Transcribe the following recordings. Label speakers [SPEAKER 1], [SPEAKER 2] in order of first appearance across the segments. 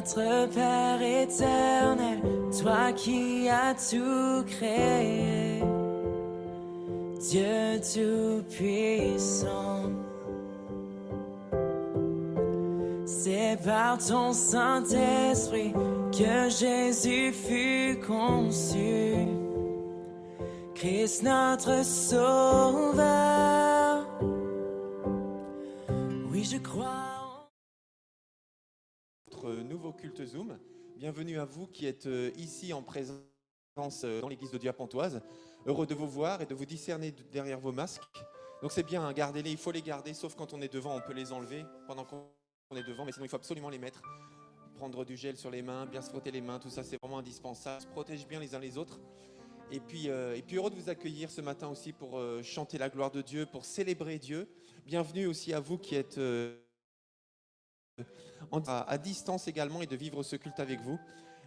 [SPEAKER 1] Notre Père éternel, toi qui as tout créé, Dieu tout-puissant, c'est par ton Saint-Esprit que Jésus fut conçu, Christ notre Sauveur. Oui, je crois.
[SPEAKER 2] Notre nouveau culte Zoom. Bienvenue à vous qui êtes ici en présence dans l'église de Dieu à Pontoise. Heureux de vous voir et de vous discerner derrière vos masques. Donc c'est bien, hein, gardez-les, il faut les garder, sauf quand on est devant, on peut les enlever pendant qu'on est devant, mais sinon il faut absolument les mettre. Prendre du gel sur les mains, bien se frotter les mains, tout ça c'est vraiment indispensable. On se protège bien les uns les autres. Et puis heureux de vous accueillir ce matin aussi pour chanter la gloire de Dieu, pour célébrer Dieu. Bienvenue aussi à vous qui êtes à distance également et de vivre ce culte avec vous.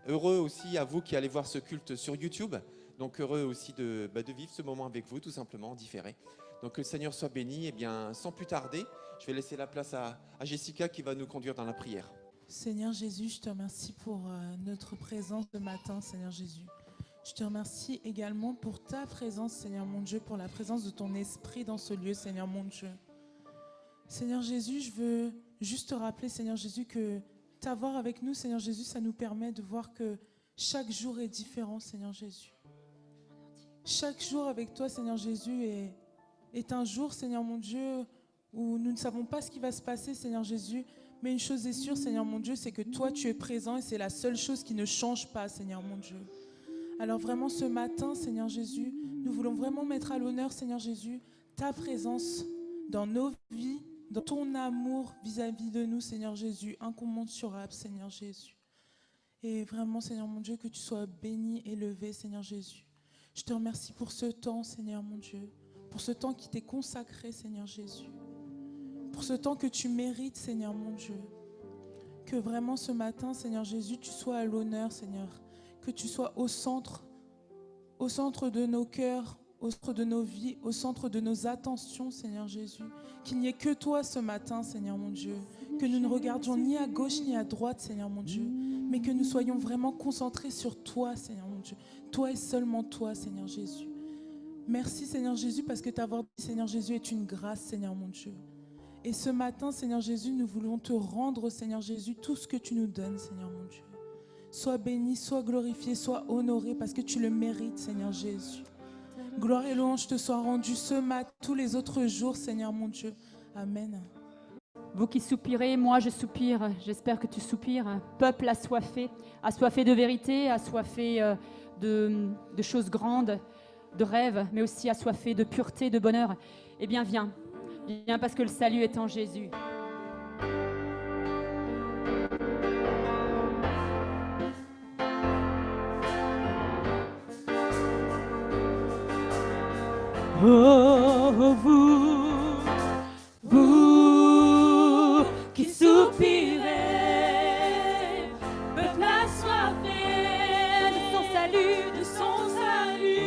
[SPEAKER 2] Heureux aussi à vous qui allez voir ce culte sur YouTube. Donc heureux aussi de vivre ce moment avec vous tout simplement en différé. Donc que le Seigneur soit béni. Et bien sans plus tarder, je vais laisser la place à Jessica qui va nous conduire dans la prière.
[SPEAKER 3] Seigneur Jésus, je te remercie pour notre présence ce matin, Seigneur Jésus. Je te remercie également pour ta présence, Seigneur mon Dieu, pour la présence de ton esprit dans ce lieu, Seigneur mon Dieu. Seigneur Jésus, je veux juste te rappeler, Seigneur Jésus, que t'avoir avec nous, Seigneur Jésus, ça nous permet de voir que chaque jour est différent, Seigneur Jésus. Chaque jour avec toi, Seigneur Jésus, est un jour, Seigneur mon Dieu, où nous ne savons pas ce qui va se passer, Seigneur Jésus. Mais une chose est sûre, Seigneur mon Dieu, c'est que toi, tu es présent et c'est la seule chose qui ne change pas, Seigneur mon Dieu. Alors vraiment, ce matin, Seigneur Jésus, nous voulons vraiment mettre à l'honneur, Seigneur Jésus, ta présence dans nos vies, dans ton amour vis-à-vis de nous, Seigneur Jésus, incommensurable, Seigneur Jésus. Et vraiment, Seigneur mon Dieu, que tu sois béni, élevé, Seigneur Jésus. Je te remercie pour ce temps, Seigneur mon Dieu, pour ce temps qui t'est consacré, Seigneur Jésus. Pour ce temps que tu mérites, Seigneur mon Dieu. Que vraiment ce matin, Seigneur Jésus, tu sois à l'honneur, Seigneur. Que tu sois au centre de nos cœurs, au centre de nos vies, au centre de nos attentions, Seigneur Jésus. Qu'il n'y ait que toi ce matin, Seigneur mon Dieu. Que nous ne regardions ni à gauche ni à droite, Seigneur mon Dieu. Mais que nous soyons vraiment concentrés sur toi, Seigneur mon Dieu. Toi et seulement toi, Seigneur Jésus. Merci, Seigneur Jésus, parce que t'avoir dit, Seigneur Jésus, est une grâce, Seigneur mon Dieu. Et ce matin, Seigneur Jésus, nous voulons te rendre, Seigneur Jésus, tout ce que tu nous donnes, Seigneur mon Dieu. Sois béni, sois glorifié, sois honoré, parce que tu le mérites, Seigneur Jésus. Gloire et louange te soient rendues ce matin, tous les autres jours, Seigneur mon Dieu. Amen.
[SPEAKER 4] Vous qui soupirez, moi je soupire, j'espère que tu soupires. Peuple assoiffé de vérité, assoiffé de choses grandes, de rêves, mais aussi assoiffé de pureté, de bonheur. Eh bien, viens parce que le salut est en Jésus.
[SPEAKER 1] Oh, vous qui soupirez, peuple assoiffé de son salut,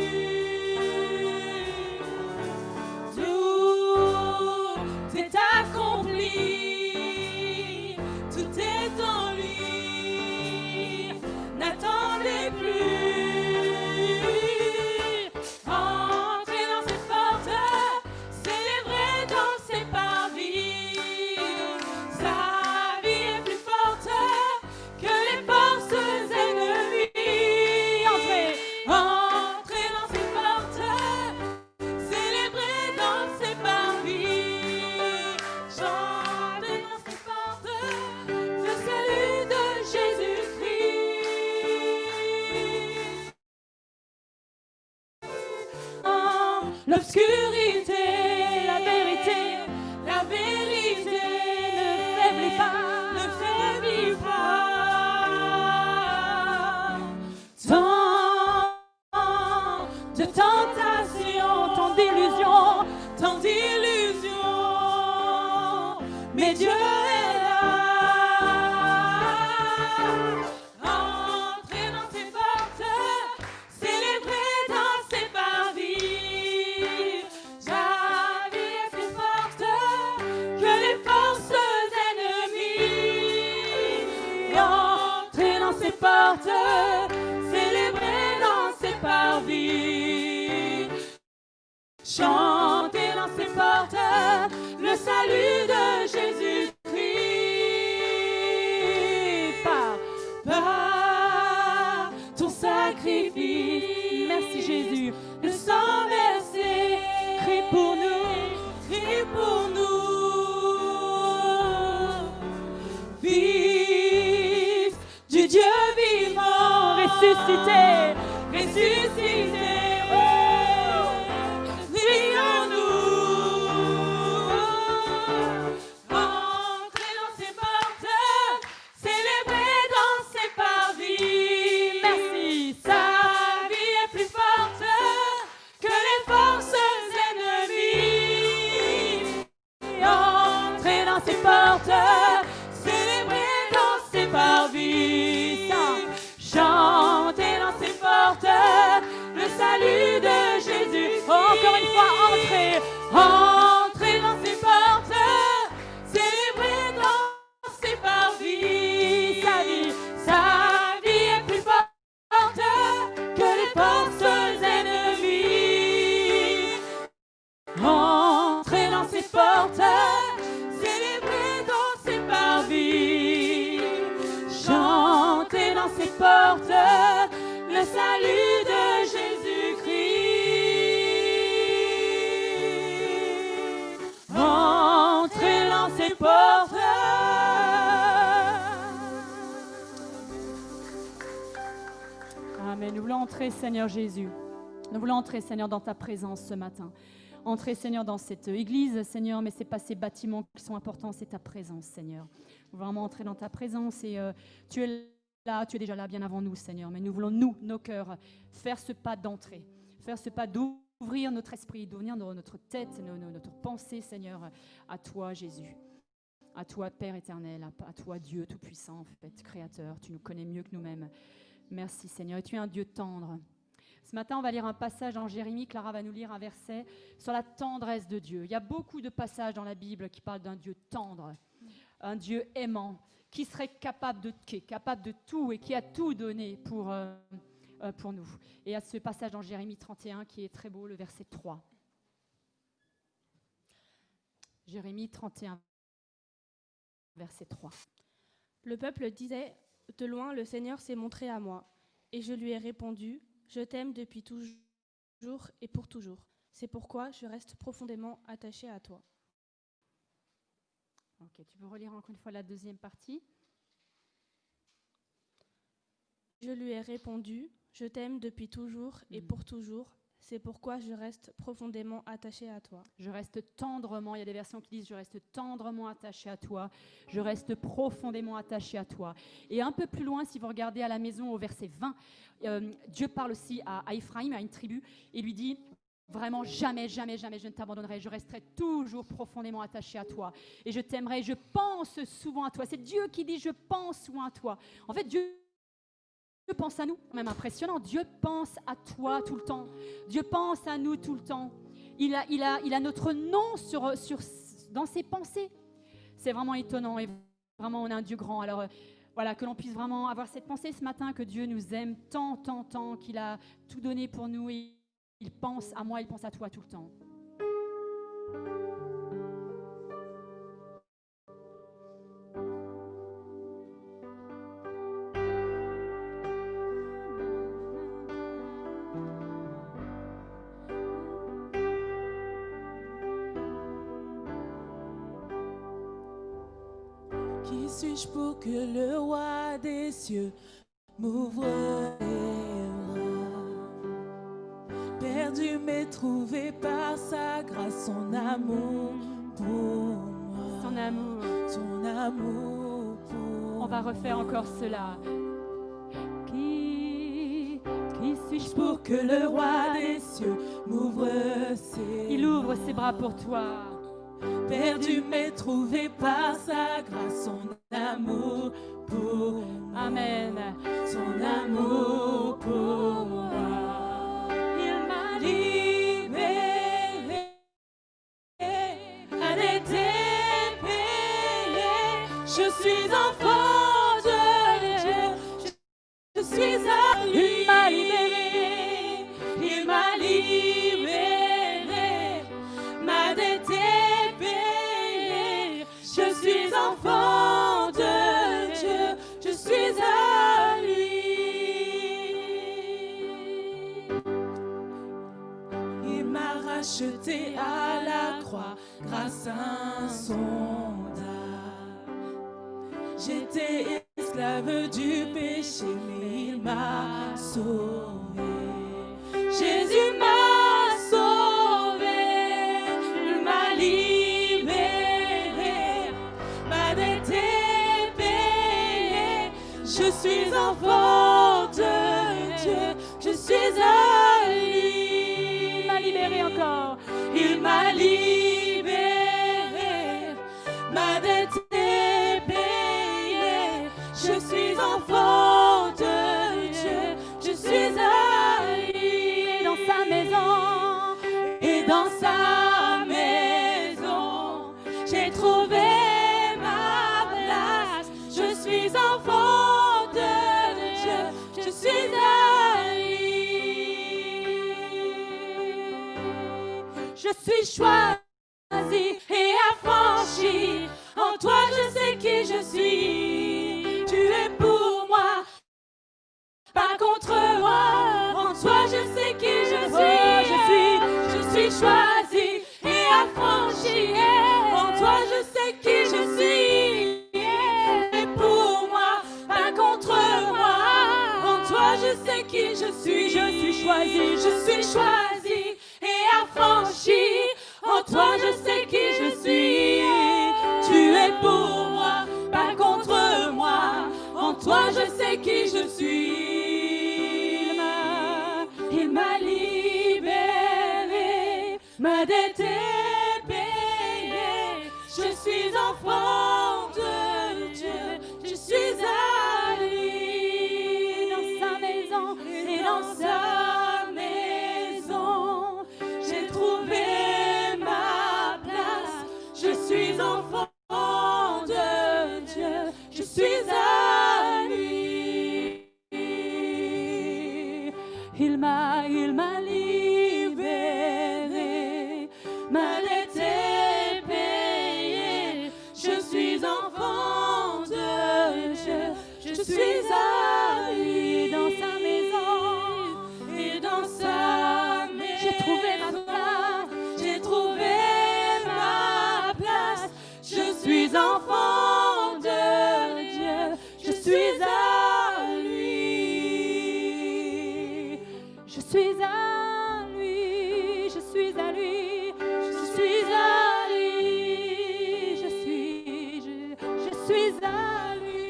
[SPEAKER 1] tout est accompli, tout est en lui, n'attendez plus. L'obscurité, la vérité ne faiblit pas. Tant de tentations, tant d'illusions, mais Dieu est là. Entrez dans ses portes, célébrez dans ses parvis. Javier est plus forte que les forces ennemies. ses portes, célébrer dans ses parvis. Chanter dans ses portes le salut de Jésus-Christ par ton sacrifice.
[SPEAKER 4] Merci Jésus.
[SPEAKER 1] Le sang versé, crie pour nous, crie pour nous. Fils du Dieu vivant,
[SPEAKER 4] Ressuscité.
[SPEAKER 1] ressuscité. Entrez dans ses portes, célébrez dans ses parvis.
[SPEAKER 4] Merci.
[SPEAKER 1] Sa vie est plus forte que les forces ennemies. Entrez dans ses portes, célébrez dans ses parvis. Chantez dans ses portes le salut de Jésus.
[SPEAKER 4] Encore une fois, entrez.
[SPEAKER 1] Entrez dans ses portes, célébrez dans ses parvis. Sa vie est plus forte que les forces ennemies. Entrez dans ses portes, célébrez dans ses parvis. Chantez dans ses portes le salut de Jésus-Christ. Entrez dans ses portes.
[SPEAKER 4] Amen. Nous voulons entrer, Seigneur Jésus. Nous voulons entrer, Seigneur, dans ta présence ce matin. Entrer, Seigneur, dans cette église, Seigneur, mais ce n'est pas ces bâtiments qui sont importants, c'est ta présence, Seigneur. Nous voulons vraiment entrer dans ta présence et tu es là, tu es déjà là bien avant nous, Seigneur. Mais nous voulons, nous, nos cœurs, faire ce pas d'entrée, faire ce pas d'ouvrir notre esprit, d'ouvrir notre tête, notre pensée, Seigneur, à toi, Jésus. À toi, Père éternel, à toi, Dieu Tout-Puissant, en fait, Créateur. Tu nous connais mieux que nous-mêmes. Merci, Seigneur. Et tu es un Dieu tendre. Ce matin, on va lire un passage en Jérémie. Clara va nous lire un verset sur la tendresse de Dieu. Il y a beaucoup de passages dans la Bible qui parlent d'un Dieu tendre, un Dieu aimant, qui serait capable de tout et qui a tout donné pour nous. Et à ce passage dans Jérémie 31 qui est très beau, le verset 3. Jérémie 31, verset 3.
[SPEAKER 5] Le peuple disait, de loin, le Seigneur s'est montré à moi. Et je lui ai répondu, je t'aime depuis toujours et pour toujours. C'est pourquoi je reste profondément attaché à toi.
[SPEAKER 4] Ok, tu peux relire encore une fois la deuxième partie.
[SPEAKER 5] Je lui ai répondu, je t'aime depuis toujours et pour toujours. C'est pourquoi je reste profondément attaché à toi.
[SPEAKER 4] Je reste tendrement, il y a des versions qui disent je reste tendrement attaché à toi, je reste profondément attaché à toi. Et un peu plus loin, si vous regardez à la maison au verset 20, Dieu parle aussi à Ephraim, à une tribu, et lui dit vraiment jamais, jamais, jamais je ne t'abandonnerai, je resterai toujours profondément attaché à toi. Et je t'aimerai, je pense souvent à toi. C'est Dieu qui dit je pense souvent à toi. En fait, Dieu pense à nous, même impressionnant. Dieu pense à toi tout le temps. Dieu pense à nous tout le temps. Il a notre nom dans ses pensées. C'est vraiment étonnant et vraiment on a un Dieu grand. Alors voilà, que l'on puisse vraiment avoir cette pensée ce matin que Dieu nous aime tant, tant, tant, qu'il a tout donné pour nous et il pense à moi, il pense à toi tout le temps.
[SPEAKER 3] Qui suis-je pour que le roi des cieux m'ouvre les bras? Perdu mais trouvé par sa grâce, son amour pour moi.
[SPEAKER 4] Son amour.
[SPEAKER 3] Son amour pour
[SPEAKER 4] On va refaire encore cela. Qui suis-je
[SPEAKER 3] pour que le roi des cieux m'ouvre ses
[SPEAKER 4] Il ouvre ses bras pour toi.
[SPEAKER 3] Perdu mais trouvé par sa grâce, son amour pour moi.
[SPEAKER 4] Amen.
[SPEAKER 3] Son amour pour moi.
[SPEAKER 4] Il m'a
[SPEAKER 3] Libéré, un été payé. Je suis enfant de Dieu. porté à la croix, grâce insondable. J'étais esclave du péché, mais il m'a sauvé. Jésus m'a sauvé, il m'a libéré, ma dette est payée. Je suis enfant de Dieu, je suis à lui.
[SPEAKER 4] Il m'a libéré encore.
[SPEAKER 3] Il m'a libéré, ma dette est payée. Je suis enfant de Dieu, je suis à lui.
[SPEAKER 4] Dans sa maison,
[SPEAKER 3] Et dans sa maison, j'ai trouvé ma place. Je suis enfant de Dieu, je suis à lui. Je suis choisi et affranchi. En toi, je sais qui je suis. Tu es pour moi, pas contre moi. En toi, je sais qui je suis. Je suis choisi et affranchi. En toi, je sais qui je suis. Et pour moi, pas contre moi. En toi, je sais qui je suis. Je suis choisi et affranchi. En toi, je sais qui je suis. Tu es pour moi, pas contre moi. En toi, je sais qui je suis. Il m'a libéré, ma dette est payée. Je suis enfant de Dieu, je suis à lui. Dans sa maison, et dans sa maison, j'ai trouvé ma place. Je suis enfant de Dieu, je suis à lui. Il m'a libéré, ma dette est payée. Je suis enfant de Dieu, je suis à lui. Dans sa maison, et dans sa maison, j'ai trouvé ma place, j'ai trouvé ma place. Je suis enfant de Dieu, je suis à lui. Je suis à lui, je suis à lui, je suis à lui, je suis à lui,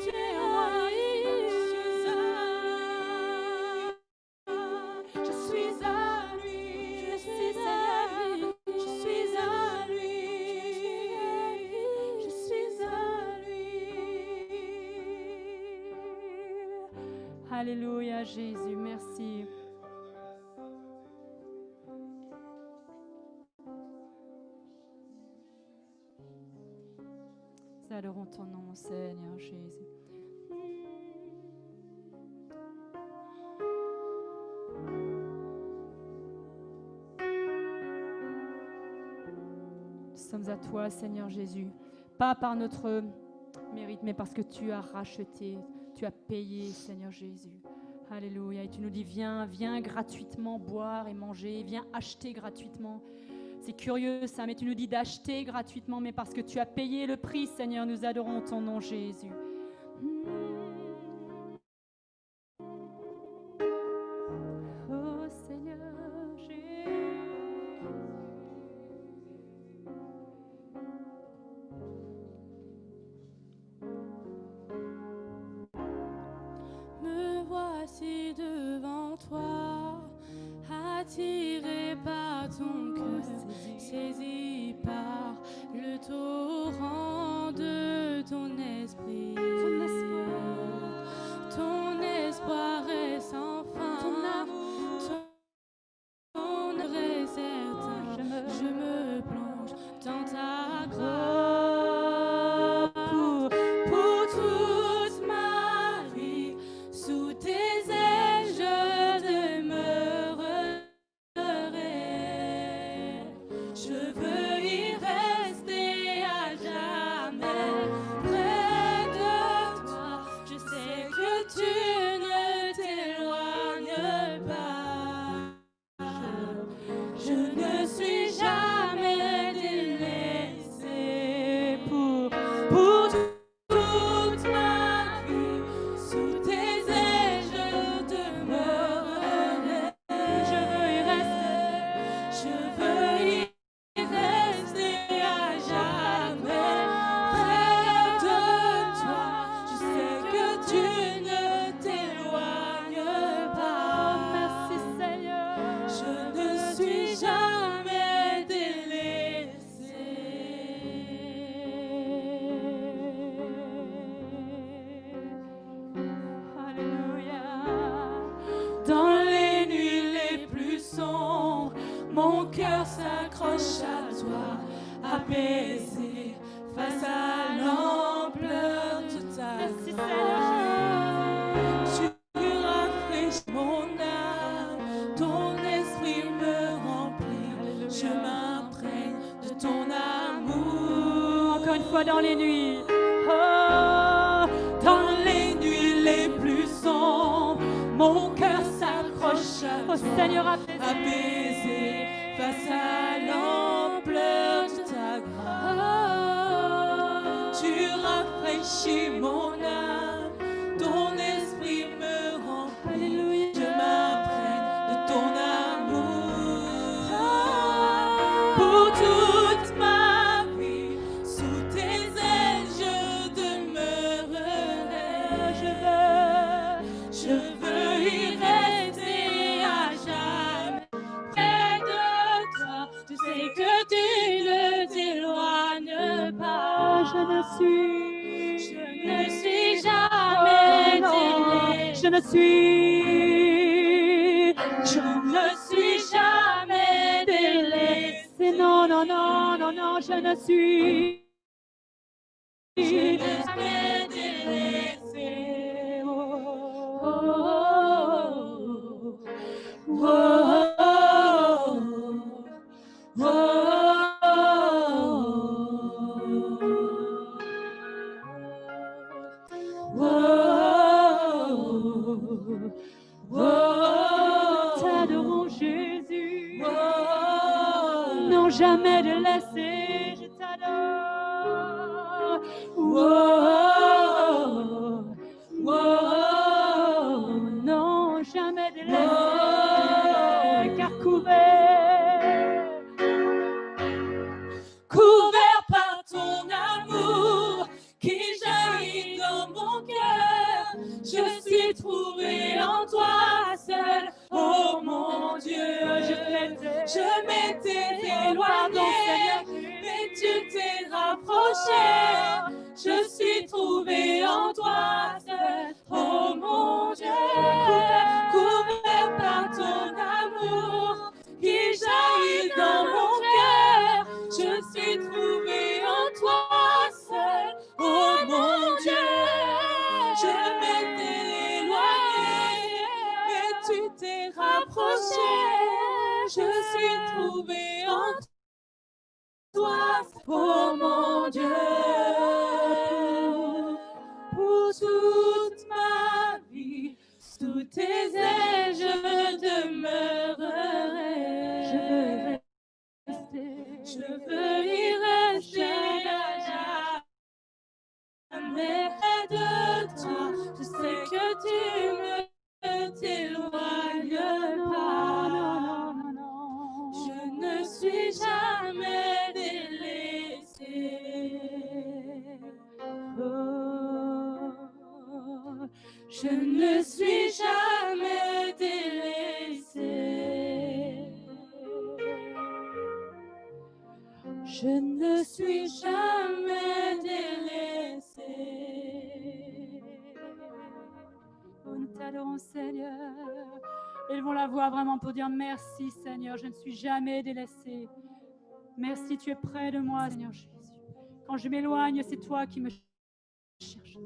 [SPEAKER 3] tu es à moi, je suis à lui, je suis à lui, je suis à lui, je suis à lui.
[SPEAKER 4] Alléluia, Jésus, merci. Nous adorons ton nom, Seigneur Jésus. Nous sommes à toi, Seigneur Jésus, pas par notre mérite, mais parce que tu as racheté, tu as payé, Seigneur Jésus. Alléluia. Et tu nous dis, viens gratuitement boire et manger, viens acheter gratuitement. C'est curieux ça, mais tu nous dis d'acheter gratuitement, mais parce que tu as payé le prix, Seigneur, nous adorons ton nom, Jésus. Oh Seigneur Jésus.
[SPEAKER 5] Me voici devant toi, attiré par ton cœur, saisi par le torrent de ton esprit. Ton espoir est sans fin, ton amour est certain. Je me plonge dans ta grâce pour toute ma vie. Sous tes ailes, je demeurerai. Je veux y rester à
[SPEAKER 3] cœur s'accroche à toi, apaisé face à l'ampleur de ta
[SPEAKER 4] Merci,
[SPEAKER 3] grâce. Tu rafraîchis mon âme, ton esprit me remplit. Je m'imprègne de ton amour.
[SPEAKER 4] Encore une fois dans les nuits. Oh,
[SPEAKER 3] Dans les nuits les plus sombres, mon cœur s'accroche à
[SPEAKER 4] oh
[SPEAKER 3] toi,
[SPEAKER 4] Seigneur, apaisé.
[SPEAKER 3] apaisé face à l'ampleur de ta grâce. Tu rafraîchis mon âme, ton esprit me remplit.
[SPEAKER 4] Alléluia.
[SPEAKER 3] Je m'imprègne de ton amour pour toute ma vie. Sous tes ailes je demeurerai. Je veux y rester à jamais. Près de toi, tu sais que tu ne t'éloignes pas.
[SPEAKER 4] Je ne suis
[SPEAKER 3] jamais
[SPEAKER 4] Oh non,
[SPEAKER 3] délaissée.
[SPEAKER 4] je ne suis
[SPEAKER 3] jamais délaissée.
[SPEAKER 4] Non, non, non, non, non, je ne suis
[SPEAKER 3] Jamais délaissée. Oh, oh, oh, oh,
[SPEAKER 4] T'adorons Jésus. Non, jamais délaissé, je t'adore. Non, jamais délaissé, car couvert.
[SPEAKER 3] Couvert par ton amour qui jaillit dans mon cœur, je suis trouvé en toi seul. Oh mon Dieu, je m'étais éloigné, mais tu t'es rapproché. Je suis trouvé en toi seul. Oh mon Dieu, couvert par ton amour qui jaillit dans mon cœur, je suis trouvé en toi seul. Oh mon Dieu, je m'étais éloigné, mais tu t'es rapproché. Je suis trouvé en toi, oh mon Dieu. Pour toute ma vie, sous tes ailes je demeurerai. Je veux y rester à jamais près de toi. Je sais que tu ne t'éloignes pas. Je ne suis jamais délaissée. Oh, je ne suis jamais délaissée. Je ne suis jamais délaissée.
[SPEAKER 4] Oh, nous t'adorons, Seigneur. Élevons la voix vraiment pour dire merci, Seigneur. Je ne suis jamais délaissée. Merci, tu es près de moi, Seigneur Jésus. Quand je m'éloigne, c'est toi qui me cherches.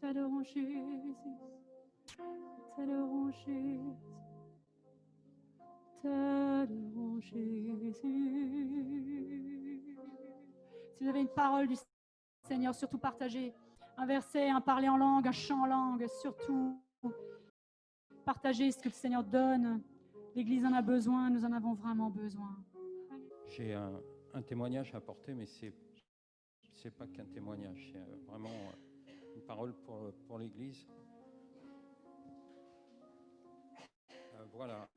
[SPEAKER 4] T'adorons, Jésus. T'adorons, Jésus. T'adorons, Jésus. Si vous avez une parole du Seigneur, surtout partagez un verset, un parler en langue, un chant en langue, surtout partagez ce que le Seigneur donne. L'Église en a besoin, nous en avons vraiment besoin.
[SPEAKER 6] J'ai un témoignage à apporter, mais c'est pas qu'un témoignage, c'est vraiment une parole pour l'Église. Voilà.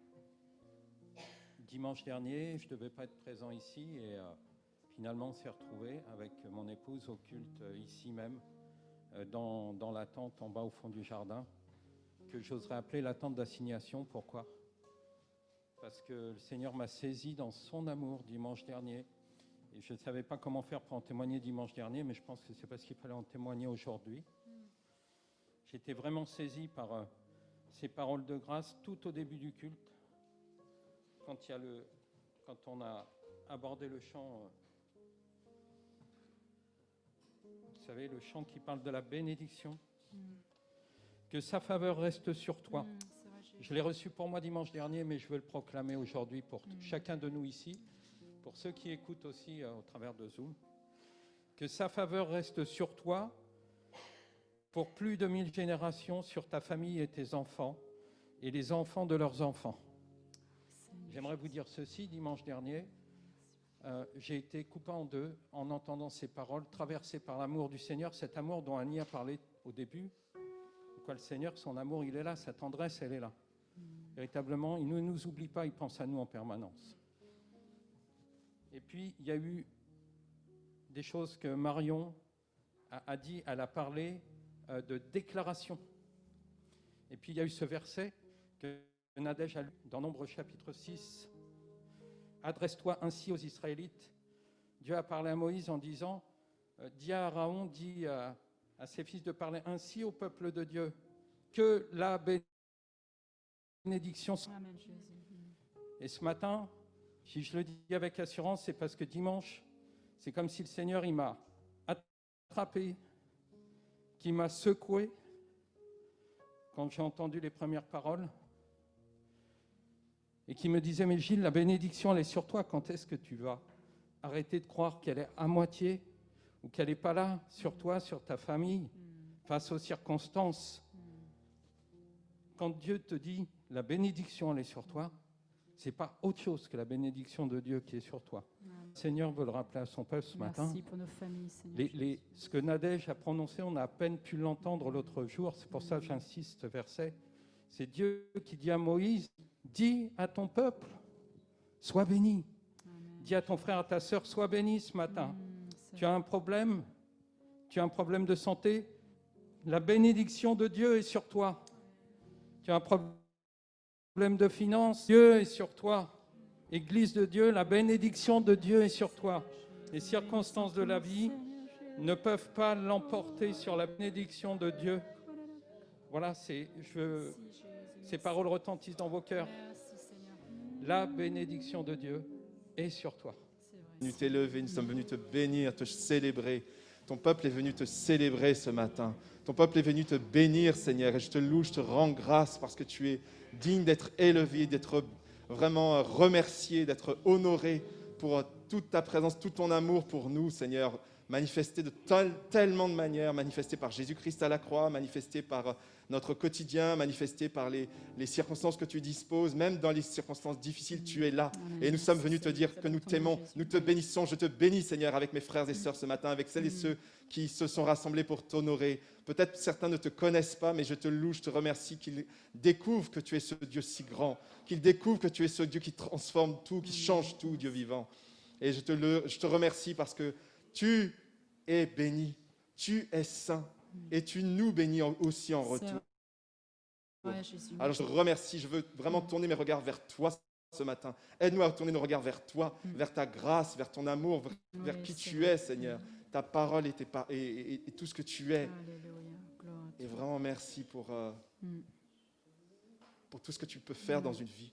[SPEAKER 6] Dimanche dernier, je ne devais pas être présent ici et finalement on s'est retrouvés avec mon épouse au culte ici même, dans la tente en bas au fond du jardin, que j'oserais appeler la tente d'assignation. Pourquoi ? Parce que le Seigneur m'a saisi dans son amour dimanche dernier. Et je ne savais pas comment faire pour en témoigner dimanche dernier, mais je pense que c'est parce qu'il fallait en témoigner aujourd'hui. J'étais vraiment saisi par ces paroles de grâce tout au début du culte, quand on a abordé le chant, vous savez, le chant qui parle de la bénédiction. Que sa faveur reste sur toi. Je l'ai reçu pour moi dimanche dernier, mais je veux le proclamer aujourd'hui pour chacun de nous ici, pour ceux qui écoutent aussi au travers de Zoom. Que sa faveur reste sur toi pour plus de 1000 générations, sur ta famille et tes enfants et les enfants de leurs enfants. J'aimerais vous dire ceci, dimanche dernier, j'ai été coupé en deux en entendant ces paroles, traversé par l'amour du Seigneur, cet amour dont Annie a parlé au début. Quoi, le Seigneur, son amour, il est là, sa tendresse, elle est là. Véritablement, il ne nous oublie pas, il pense à nous en permanence. Et puis, il y a eu des choses que Marion a dit, elle a parlé de déclaration. Et puis, il y a eu ce verset que Nadège a lu dans Nombre chapitre 6. Adresse-toi ainsi aux Israélites. Dieu a parlé à Moïse en disant, dis à Aaron, dis à ses fils de parler ainsi au peuple de Dieu, que la bénédiction.
[SPEAKER 4] Amen, Jésus.
[SPEAKER 6] Et ce matin, si je le dis avec assurance, c'est parce que dimanche, c'est comme si le Seigneur, il m'a attrapé, qu'il m'a secoué, quand j'ai entendu les premières paroles, et qui me disait, mais Gilles, la bénédiction, elle est sur toi, quand est-ce que tu vas arrêter de croire qu'elle est à moitié, ou qu'elle n'est pas là, sur toi, sur ta famille, face aux circonstances. Quand Dieu te dit, la bénédiction, elle est sur toi, ce n'est pas autre chose que la bénédiction de Dieu qui est sur toi. Le Seigneur veut le rappeler à son peuple ce matin.
[SPEAKER 4] Merci pour nos familles, Seigneur.
[SPEAKER 6] Ce que Nadège a prononcé, on a à peine pu l'entendre l'autre jour, c'est pour ça que j'insiste, ce verset. C'est Dieu qui dit à Moïse, dis à ton peuple, sois béni.
[SPEAKER 4] Amen.
[SPEAKER 6] Dis à ton frère, à ta sœur, sois béni ce matin. Tu as un problème de santé, la bénédiction de Dieu est sur toi. Tu as un problème de finances, Dieu est sur toi. Église de Dieu, la bénédiction de Dieu est sur toi. Les circonstances de la vie ne peuvent pas l'emporter sur la bénédiction de Dieu. Voilà, ces paroles retentissent dans vos cœurs. La bénédiction de Dieu est sur toi.
[SPEAKER 2] Nous t'élever, nous sommes venus te bénir, te célébrer. Ton peuple est venu te célébrer ce matin. Ton peuple est venu te bénir, Seigneur. Et je te loue, je te rends grâce parce que tu es digne d'être élevé, d'être vraiment remercié, d'être honoré pour toute ta présence, tout ton amour pour nous, Seigneur. Manifesté de tellement de manières, manifesté par Jésus-Christ à la croix, manifesté par notre quotidien, manifesté par les circonstances que tu disposes, même dans les circonstances difficiles, tu es là. Et nous sommes venus te dire que nous t'aimons, nous te bénissons. Je te bénis, Seigneur, avec mes frères et sœurs ce matin, avec celles et ceux qui se sont rassemblés pour t'honorer. Peut-être certains ne te connaissent pas, mais je te loue, je te remercie qu'ils découvrent que tu es ce Dieu si grand, qu'ils découvrent que tu es ce Dieu qui transforme tout, qui change tout, Dieu vivant. Et je te remercie parce que tu es béni, tu es saint et tu nous bénis aussi en retour.
[SPEAKER 4] Ouais, Jésus.
[SPEAKER 2] Alors je te remercie, je veux vraiment tourner mes regards vers toi ce matin. Aide-nous à tourner nos regards vers toi, vers ta grâce, vers ton amour, vers qui tu es, Seigneur. Ta parole et tout ce que tu es. Et vraiment merci pour tout ce que tu peux faire dans une vie,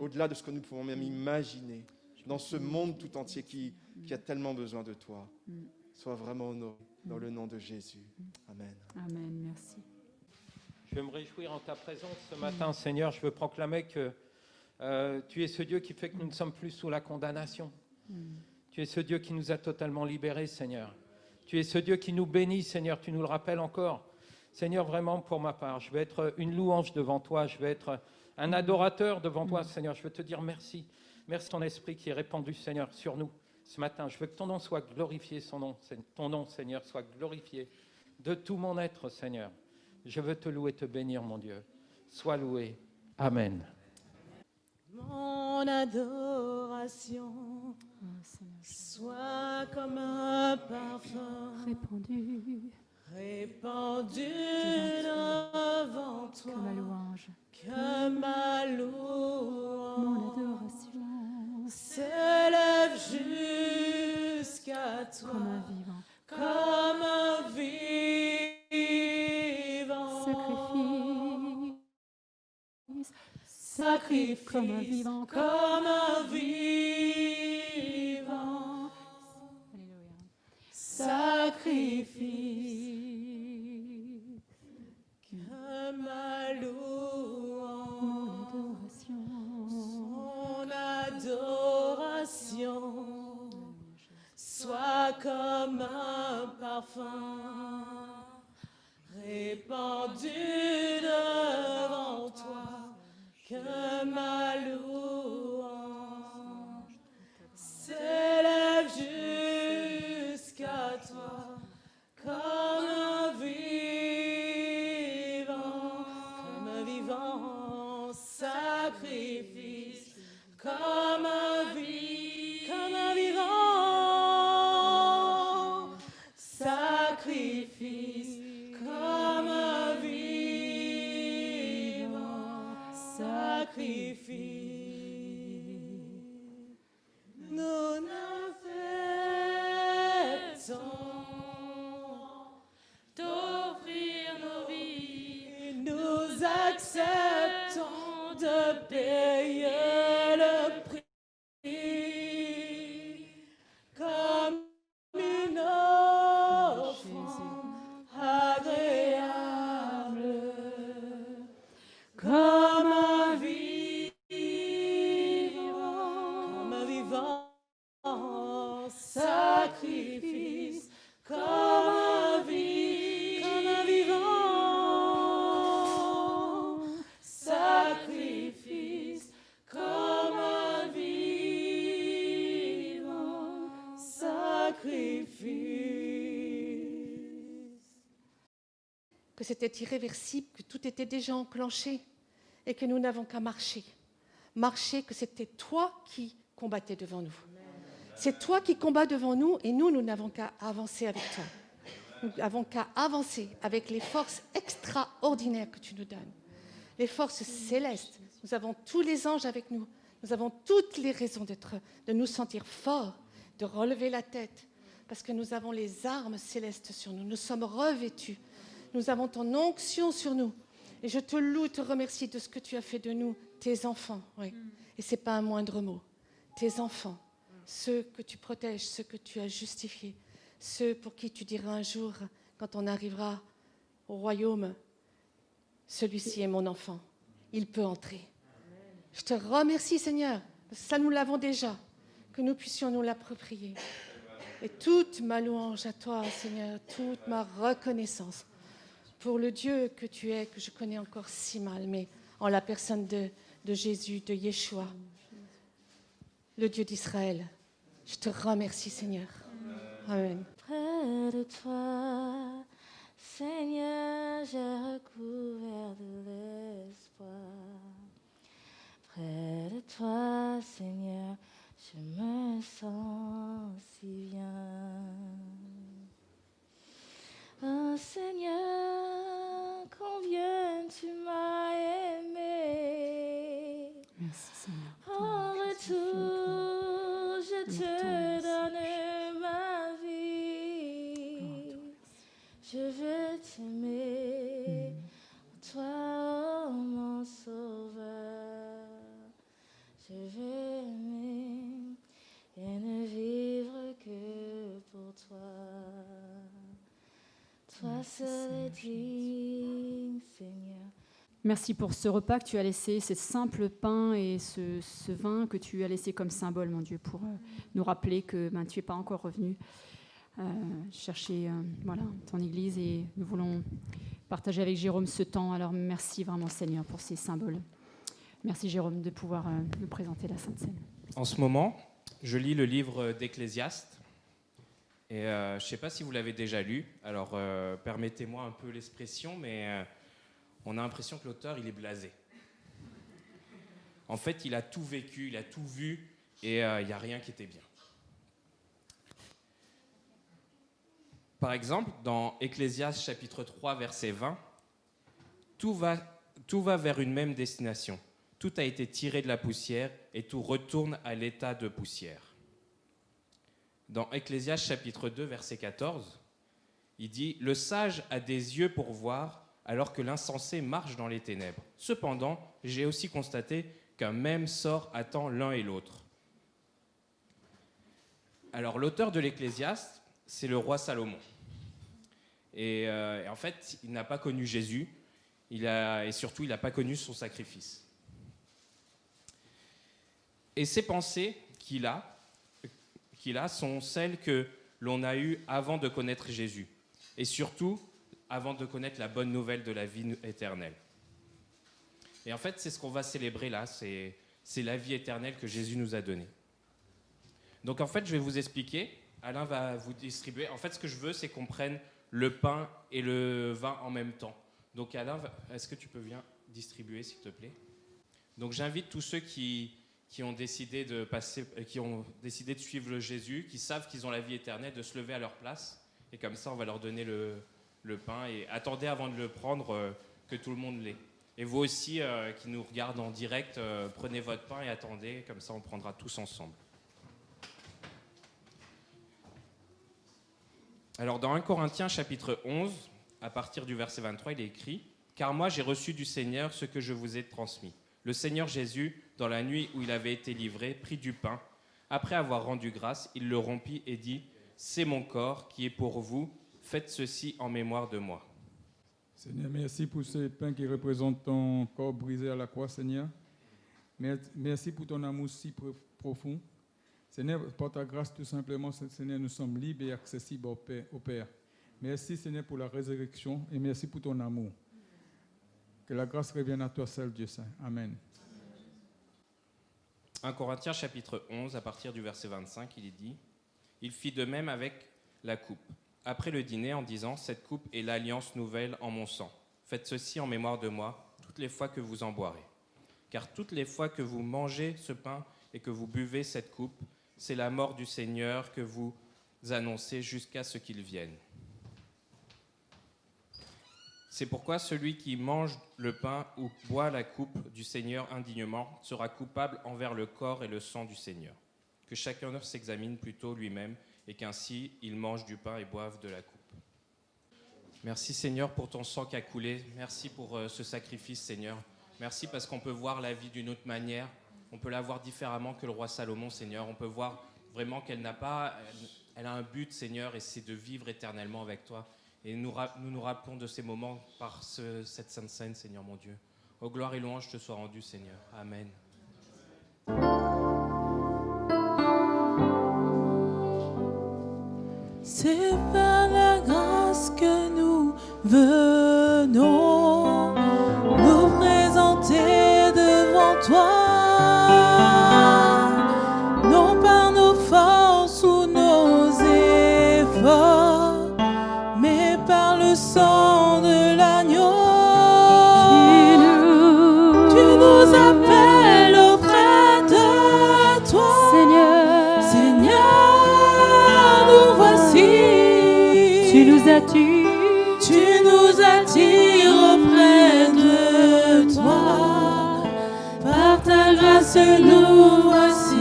[SPEAKER 2] au-delà de ce que nous pouvons même imaginer, dans ce monde tout entier qui a tellement besoin de toi. Sois vraiment honoré dans le nom de Jésus. Amen.
[SPEAKER 4] Amen, merci.
[SPEAKER 6] Je veux me réjouir en ta présence ce matin, Seigneur. Je veux proclamer que tu es ce Dieu qui fait que nous ne sommes plus sous la condamnation. Tu es ce Dieu qui nous a totalement libérés, Seigneur. Tu es ce Dieu qui nous bénit, Seigneur. Tu nous le rappelles encore. Seigneur, vraiment, pour ma part, je vais être une louange devant toi. Je vais être un adorateur devant toi, Seigneur. Je veux te dire merci. Merci ton esprit qui est répandu, Seigneur, sur nous ce matin. Je veux que ton nom soit glorifié, ton nom, Seigneur, soit glorifié de tout mon être, Seigneur. Je veux te louer, te bénir, mon Dieu. Sois loué. Amen.
[SPEAKER 1] Mon adoration soit comme un parfum
[SPEAKER 4] Répandu
[SPEAKER 1] répandu devant toi,
[SPEAKER 4] comme la louange.
[SPEAKER 1] que ma
[SPEAKER 4] Mon
[SPEAKER 1] louange
[SPEAKER 4] adoration
[SPEAKER 1] s'élève jusqu'à toi
[SPEAKER 4] comme un vivant.
[SPEAKER 1] comme un vivant. sacrifice,
[SPEAKER 4] comme un vivant.
[SPEAKER 1] comme un vivant,
[SPEAKER 4] Alléluia.
[SPEAKER 1] sacrifice, que ma
[SPEAKER 4] Mon
[SPEAKER 1] louange,
[SPEAKER 4] adoration.
[SPEAKER 1] mon adoration, soit comme un parfum répandu devant toi, que ma louange s'élève jusqu'à toi, comme un vivant sacrifice, comme un vivant sacrifice, comme un vivant sacrifice. Nous n'acceptons d'offrir nos vies, nous acceptons de payer le prix comme une offrande agréable, comme un vivant sacrifice, comme un vivant sacrifice, comme un vivant sacrifice.
[SPEAKER 7] Que c'était irréversible, que tout était déjà enclenché et que nous n'avons qu'à marcher. Marcher, que c'était toi qui combattais devant nous. C'est toi qui combats devant nous et nous n'avons qu'à avancer avec toi. Nous n'avons qu'à avancer avec les forces extraordinaires que tu nous donnes. Les forces célestes. Nous avons tous les anges avec nous. Nous avons toutes les raisons de nous sentir forts, de relever la tête, parce que nous avons les armes célestes sur nous. Nous sommes revêtus. Nous avons ton onction sur nous. Et je te loue, te remercie de ce que tu as fait de nous, tes enfants. Oui. Et ce n'est pas un moindre mot. Tes enfants, ceux que tu protèges, ceux que tu as justifiés, ceux pour qui tu diras un jour, quand on arrivera au royaume, celui-ci est mon enfant, il peut entrer. Je te remercie, Seigneur, parce que ça nous l'avons déjà, que nous puissions nous l'approprier. Et toute ma louange à toi, Seigneur, toute ma reconnaissance pour le Dieu que tu es, que je connais encore si mal, mais en la personne de Jésus, de Yeshua, le Dieu d'Israël. Je te remercie, Seigneur. Amen.
[SPEAKER 8] Près de toi, Seigneur, j'ai recouvert de l'espoir. Près de toi, Seigneur, je me sens si bien. Oh Seigneur, combien tu m'as aimé.
[SPEAKER 4] Merci Seigneur.
[SPEAKER 8] En retour, je te donne ma vie. Je veux t'aimer, toi, oh mon sauveur. Je veux aimer et ne vivre que pour toi. Toi seul est digne, Seigneur.
[SPEAKER 4] Merci pour ce repas que tu as laissé, ces simples pains et ce vin que tu as laissé comme symbole, mon Dieu, pour nous rappeler que tu n'es pas encore revenu chercher ton Église et nous voulons partager avec Jérôme ce temps. Alors merci vraiment Seigneur pour ces symboles. Merci Jérôme de pouvoir nous présenter la Sainte Seine.
[SPEAKER 9] En ce moment, je lis le livre d'Ecclésiaste. Et je ne sais pas si vous l'avez déjà lu, alors permettez-moi un peu l'expression, mais on a l'impression que l'auteur, il est blasé. En fait, il a tout vécu, il a tout vu, et il n'y a rien qui était bien. Par exemple, dans Ecclésiaste chapitre 3, verset 20, tout va vers une même destination. Tout a été tiré de la poussière et tout retourne à l'état de poussière. Dans Ecclésiaste chapitre 2, verset 14, il dit « Le sage a des yeux pour voir, alors que l'insensé marche dans les ténèbres. Cependant, j'ai aussi constaté qu'un même sort attend l'un et l'autre. » Alors, l'auteur de l'Ecclésiaste, c'est le roi Salomon. Et en fait, il n'a pas connu Jésus, et surtout, il n'a pas connu son sacrifice. Et ces pensées qu'il a sont celles que l'on a eues avant de connaître Jésus, et surtout avant de connaître la bonne nouvelle de la vie éternelle. Et en fait, c'est ce qu'on va célébrer là, c'est la vie éternelle que Jésus nous a donnée. Donc en fait, je vais vous expliquer, Alain va vous distribuer. En fait, ce que je veux, c'est qu'on prenne le pain et le vin en même temps. Donc Alain, est-ce que tu peux bien distribuer, s'il te plaît? Donc j'invite tous ceux qui ont décidé de suivre le Jésus, qui savent qu'ils ont la vie éternelle, de se lever à leur place. Et comme ça, on va leur donner le pain. Et attendez avant de le prendre que tout le monde l'ait. Et vous aussi, qui nous regardez en direct, prenez votre pain et attendez. Comme ça, on prendra tous ensemble. Alors, dans 1 Corinthiens, chapitre 11, à partir du verset 23, il est écrit « Car moi, j'ai reçu du Seigneur ce que je vous ai transmis. Le Seigneur Jésus, dans la nuit où il avait été livré, prit du pain. Après avoir rendu grâce, il le rompit et dit « C'est mon corps qui est pour vous. Faites ceci en mémoire de moi. »
[SPEAKER 10] Seigneur, merci pour ce pain qui représente ton corps brisé à la croix, Seigneur. Merci pour ton amour si profond. Seigneur, par ta grâce, tout simplement, Seigneur, nous sommes libres et accessibles au Père. Merci, Seigneur, pour la résurrection et merci pour ton amour. Que la grâce revienne à toi seul, Dieu Saint. Amen.
[SPEAKER 9] 1 Corinthiens, chapitre 11, à partir du verset 25, il est dit « Il fit de même avec la coupe. Après le dîner, en disant « Cette coupe est l'alliance nouvelle en mon sang. Faites ceci en mémoire de moi, toutes les fois que vous en boirez. Car toutes les fois que vous mangez ce pain et que vous buvez cette coupe, c'est la mort du Seigneur que vous annoncez jusqu'à ce qu'il vienne. C'est pourquoi celui qui mange le pain ou boit la coupe du Seigneur indignement sera coupable envers le corps et le sang du Seigneur. Que chacun s'examine plutôt lui-même et qu'ainsi il mange du pain et boive de la coupe. » Merci Seigneur pour ton sang qui a coulé. Merci pour ce sacrifice Seigneur. Merci parce qu'on peut voir la vie d'une autre manière. On peut la voir différemment que le roi Salomon, Seigneur. On peut voir vraiment qu'elle a un but, Seigneur, et c'est de vivre éternellement avec toi. Et nous nous rappelons de ces moments par cette sainte scène, Seigneur mon Dieu. Ô gloire et louange te soient rendues, Seigneur. Amen.
[SPEAKER 3] C'est par la grâce que nous venons nous présenter devant toi. Non par nos forces ou nos efforts, mais par le sang de l'agneau. Tu nous appelles auprès de toi. Seigneur, nous voici.
[SPEAKER 4] Tu nous
[SPEAKER 3] attires auprès de toi. Par ta grâce nous voici.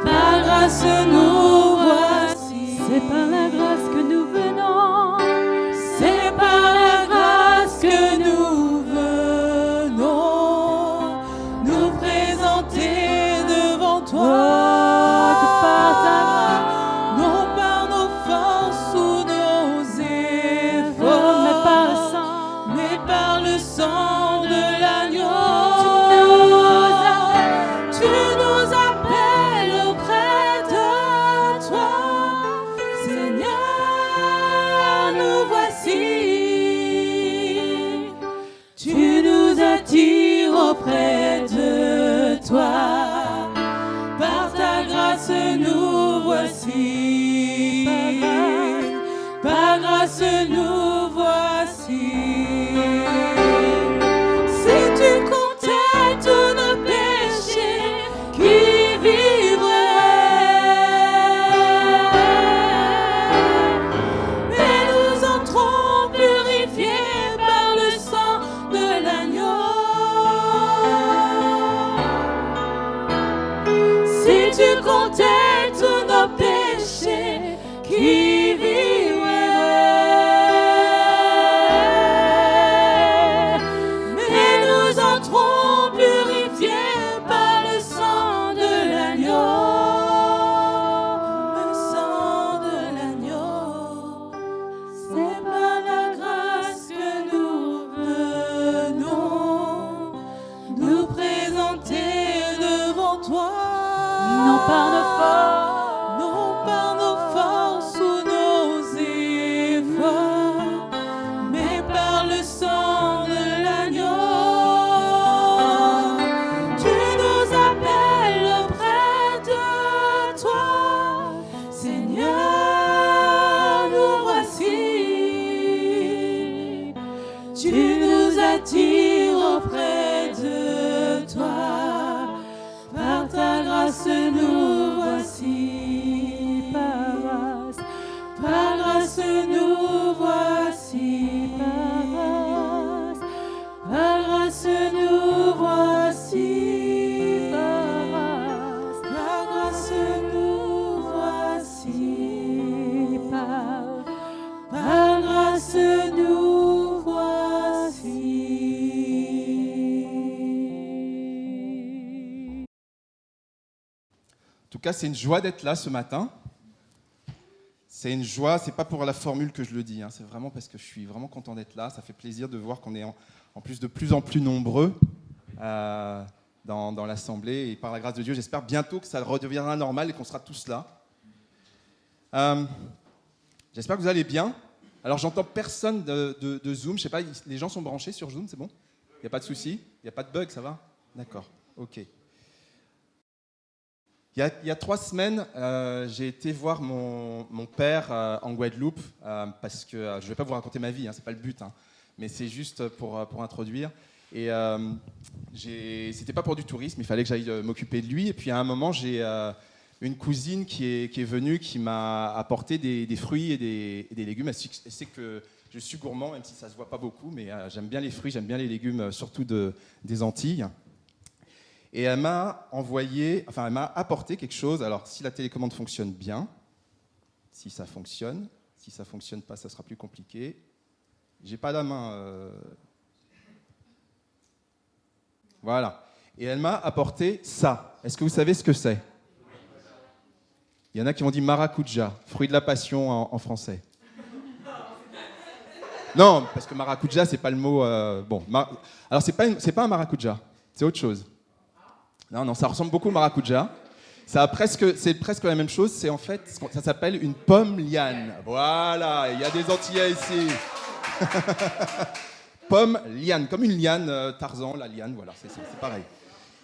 [SPEAKER 3] Par grâce nous voici.
[SPEAKER 4] C'est par la grâce que nous venons.
[SPEAKER 3] C'est par la grâce que nous venons nous présenter devant toi. Non par nos forces ou nos efforts, mais par le sang de l'agneau. Tu nous appelles auprès de toi. Seigneur, nous voici. Tu nous attires auprès de toi. Par ta grâce nous voici. Par grâce nous voici. Si tu comptais tous nos péchés, qui vivrait? Mais nous entrons purifiés par le sang de l'agneau. Si tu comptais tous nos péchés, qui vivrait?
[SPEAKER 11] tout cas, c'est une joie d'être là ce matin. C'est une joie, c'est pas pour la formule que je le dis, hein, c'est vraiment parce que je suis vraiment content d'être là. Ça fait plaisir de voir qu'on est en plus de plus en plus nombreux dans l'Assemblée. Et par la grâce de Dieu, j'espère bientôt que ça redeviendra normal et qu'on sera tous là. J'espère que vous allez bien. Alors, j'entends personne de Zoom. Je sais pas, les gens sont branchés sur Zoom, c'est bon? Il n'y a pas de souci? Il n'y a pas de bug, ça va? D'accord, ok. Il y a 3 semaines, j'ai été voir mon père en Guadeloupe, parce que je ne vais pas vous raconter ma vie, hein, ce n'est pas le but, hein, mais c'est juste pour introduire. Et c'était pas pour du tourisme, il fallait que j'aille m'occuper de lui. Et puis à un moment, j'ai une cousine qui est venue, qui m'a apporté des fruits et des légumes. Elle sait que je suis gourmand, même si ça ne se voit pas beaucoup, mais j'aime bien les fruits, j'aime bien les légumes, surtout des Antilles. Et elle m'a apporté quelque chose. Alors, si la télécommande fonctionne bien, si ça fonctionne pas, ça sera plus compliqué. J'ai pas la main. Voilà. Et elle m'a apporté ça. Est-ce que vous savez ce que c'est? Il y en a qui m'ont dit maracuja, fruit de la passion en français. Non, parce que maracuja, c'est pas le mot. Bon, alors c'est pas un maracuja, c'est autre chose. Non, ça ressemble beaucoup au maracuja. C'est presque la même chose. C'est en fait, ça s'appelle une pomme liane. Voilà, il y a des Antillais ici. Pomme liane, comme une liane, Tarzan, la liane, voilà, c'est pareil.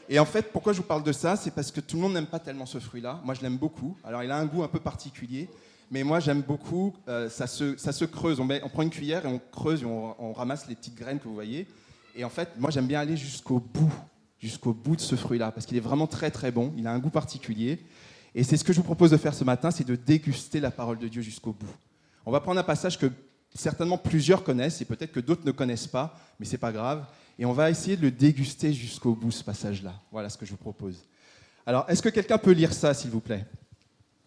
[SPEAKER 11] Et en fait, pourquoi je vous parle de ça? C'est parce que tout le monde n'aime pas tellement ce fruit-là. Moi, je l'aime beaucoup. Alors, il a un goût un peu particulier, mais moi, j'aime beaucoup. Ça se creuse. On prend une cuillère et on creuse et on ramasse les petites graines que vous voyez. Et en fait, moi, j'aime bien aller jusqu'au bout de ce fruit-là, parce qu'il est vraiment très très bon, il a un goût particulier, et c'est ce que je vous propose de faire ce matin, c'est de déguster la parole de Dieu jusqu'au bout. On va prendre un passage que certainement plusieurs connaissent, et peut-être que d'autres ne connaissent pas, mais c'est pas grave, et on va essayer de le déguster jusqu'au bout, ce passage-là. Voilà ce que je vous propose. Alors, est-ce que quelqu'un peut lire ça, s'il vous plaît,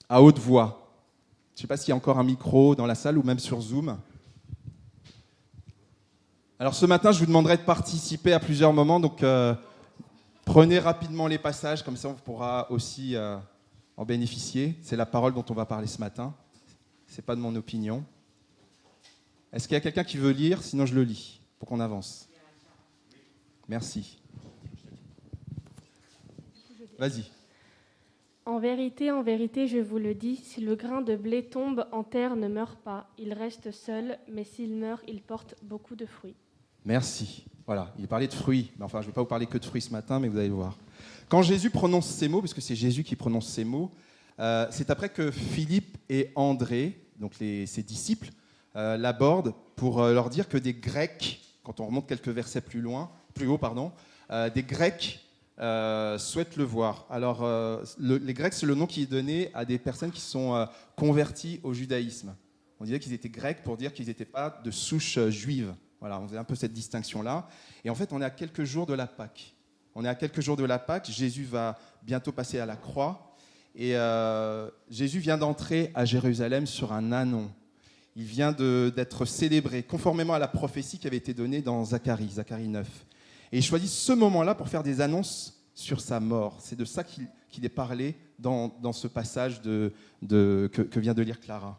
[SPEAKER 11] à haute voix? Je ne sais pas s'il y a encore un micro dans la salle, ou même sur Zoom. Alors, ce matin, je vous demanderai de participer à plusieurs moments, donc... prenez rapidement les passages, comme ça on pourra aussi en bénéficier. C'est la parole dont on va parler ce matin. Ce n'est pas de mon opinion. Est-ce qu'il y a quelqu'un qui veut lire? Sinon je le lis, pour qu'on avance. Merci. Vas-y.
[SPEAKER 5] En vérité, je vous le dis, si le grain de blé tombe en terre, ne meurt pas. Il reste seul, mais s'il meurt, il porte beaucoup de fruits.
[SPEAKER 11] Merci. Voilà, il parlait de fruits. Enfin, je ne vais pas vous parler que de fruits ce matin, mais vous allez voir. Quand Jésus prononce ces mots, parce que c'est Jésus qui prononce ces mots, c'est après que Philippe et André, donc ses disciples, l'abordent pour leur dire que des Grecs, quand on remonte quelques versets plus haut, des Grecs souhaitent le voir. Alors, les Grecs, c'est le nom qui est donné à des personnes qui sont converties au judaïsme. On disait qu'ils étaient Grecs pour dire qu'ils n'étaient pas de souche juive. Voilà, on faisait un peu cette distinction-là. Et en fait, on est à quelques jours de la Pâque. Jésus va bientôt passer à la croix. Et Jésus vient d'entrer à Jérusalem sur un ânon. Il vient d'être célébré, conformément à la prophétie qui avait été donnée dans Zacharie 9. Et il choisit ce moment-là pour faire des annonces sur sa mort. C'est de ça qu'il est parlé dans ce passage que vient de lire Clara.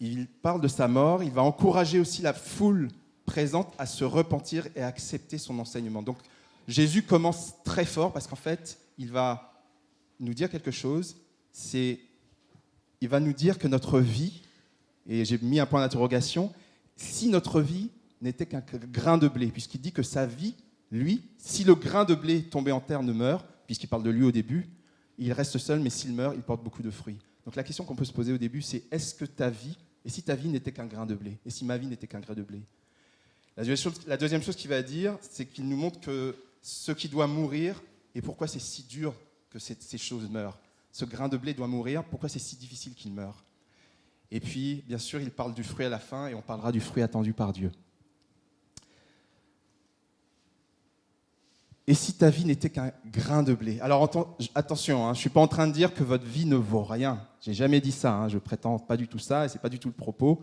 [SPEAKER 11] Il parle de sa mort, il va encourager aussi la foule présente à se repentir et à accepter son enseignement. Donc Jésus commence très fort parce qu'en fait, il va nous dire quelque chose, il va nous dire que notre vie, et j'ai mis un point d'interrogation, si notre vie n'était qu'un grain de blé, puisqu'il dit que sa vie, lui, si le grain de blé tombé en terre ne meurt, puisqu'il parle de lui au début, il reste seul, mais s'il meurt, il porte beaucoup de fruits. Donc la question qu'on peut se poser au début, c'est est-ce que ta vie, et si ta vie n'était qu'un grain de blé, et si ma vie n'était qu'un grain de blé? La deuxième chose qu'il va dire, c'est qu'il nous montre que ce qui doit mourir, et pourquoi c'est si dur que ces choses meurent. Ce grain de blé doit mourir, pourquoi c'est si difficile qu'il meure? Et puis, bien sûr, il parle du fruit à la fin, et on parlera du fruit attendu par Dieu. Et si ta vie n'était qu'un grain de blé? Alors attention, je ne suis pas en train de dire que votre vie ne vaut rien. Je n'ai jamais dit ça, je ne prétends pas du tout ça, et ce n'est pas du tout le propos.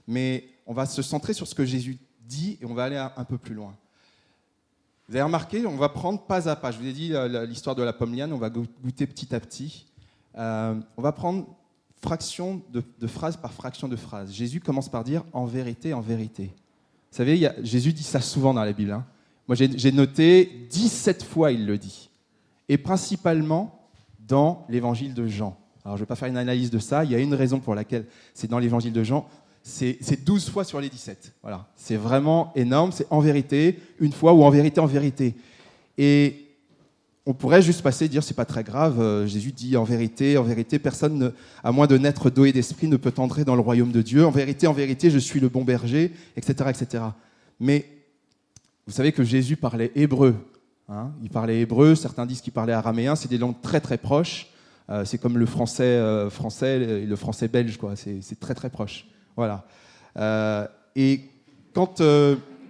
[SPEAKER 11] Mais on va se centrer sur ce que Jésus dit, et on va aller un peu plus loin. Vous avez remarqué, on va prendre pas à pas. Je vous ai dit l'histoire de la pomme liane, on va goûter petit à petit. On va prendre fraction de phrase par fraction de phrase. Jésus commence par dire « en vérité, en vérité ». Vous savez, Jésus dit ça souvent dans la Bible. Hein. Moi, j'ai noté 17 fois il le dit. Et principalement dans l'évangile de Jean. Alors, je ne vais pas faire une analyse de ça. Il y a une raison pour laquelle c'est dans l'évangile de Jean. C'est 12 fois sur les 17. Voilà. C'est vraiment énorme. C'est en vérité, une fois, ou en vérité, en vérité. Et on pourrait juste passer et dire, c'est pas très grave. Jésus dit en vérité, personne, à moins de naître d'eau et d'esprit, ne peut entrer dans le royaume de Dieu. En vérité, je suis le bon berger, etc., etc. Mais vous savez que Jésus parlait hébreu. Hein, il parlait hébreu, certains disent qu'il parlait araméen. C'est des langues très, très proches. C'est comme le français et le français belge, quoi. C'est très, très proche. Voilà. Et quand...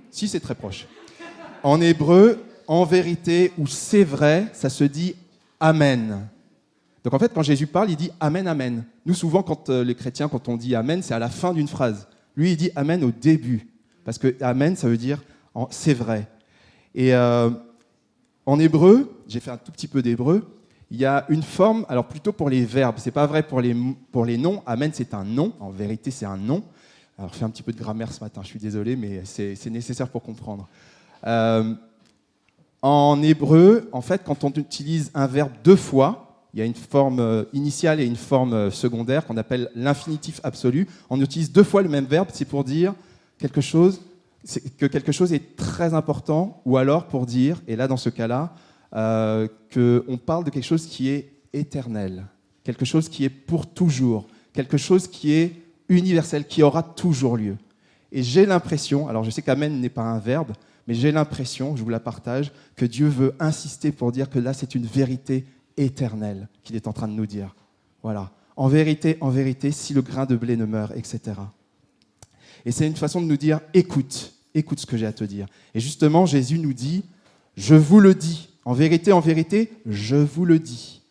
[SPEAKER 11] si, c'est très proche. En hébreu, en vérité ou c'est vrai, ça se dit amen. Donc en fait, quand Jésus parle, il dit amen, amen. Nous, souvent, quand les chrétiens, quand on dit amen, c'est à la fin d'une phrase. Lui, il dit amen au début. Parce que amen, ça veut dire c'est vrai. Et en hébreu, j'ai fait un tout petit peu d'hébreu, il y a une forme, alors plutôt pour les verbes, c'est pas vrai pour les noms. Amen, c'est un nom. En vérité, c'est un nom. Alors, je fais un petit peu de grammaire ce matin, je suis désolé, mais c'est nécessaire pour comprendre. En hébreu, en fait, quand on utilise un verbe deux fois, il y a une forme initiale et une forme secondaire qu'on appelle l'infinitif absolu. On utilise deux fois le même verbe, c'est pour dire que quelque chose est très important, ou alors pour dire, et là dans ce cas-là, qu'on parle de quelque chose qui est éternel, quelque chose qui est pour toujours, quelque chose qui est universel, qui aura toujours lieu. Et j'ai l'impression, alors je sais qu'amen n'est pas un verbe, mais j'ai l'impression, je vous la partage, que Dieu veut insister pour dire que là, c'est une vérité éternelle qu'il est en train de nous dire. Voilà. En vérité, si le grain de blé ne meurt, etc. Et c'est une façon de nous dire, écoute ce que j'ai à te dire. Et justement, Jésus nous dit, je vous le dis. En vérité, je vous le dis.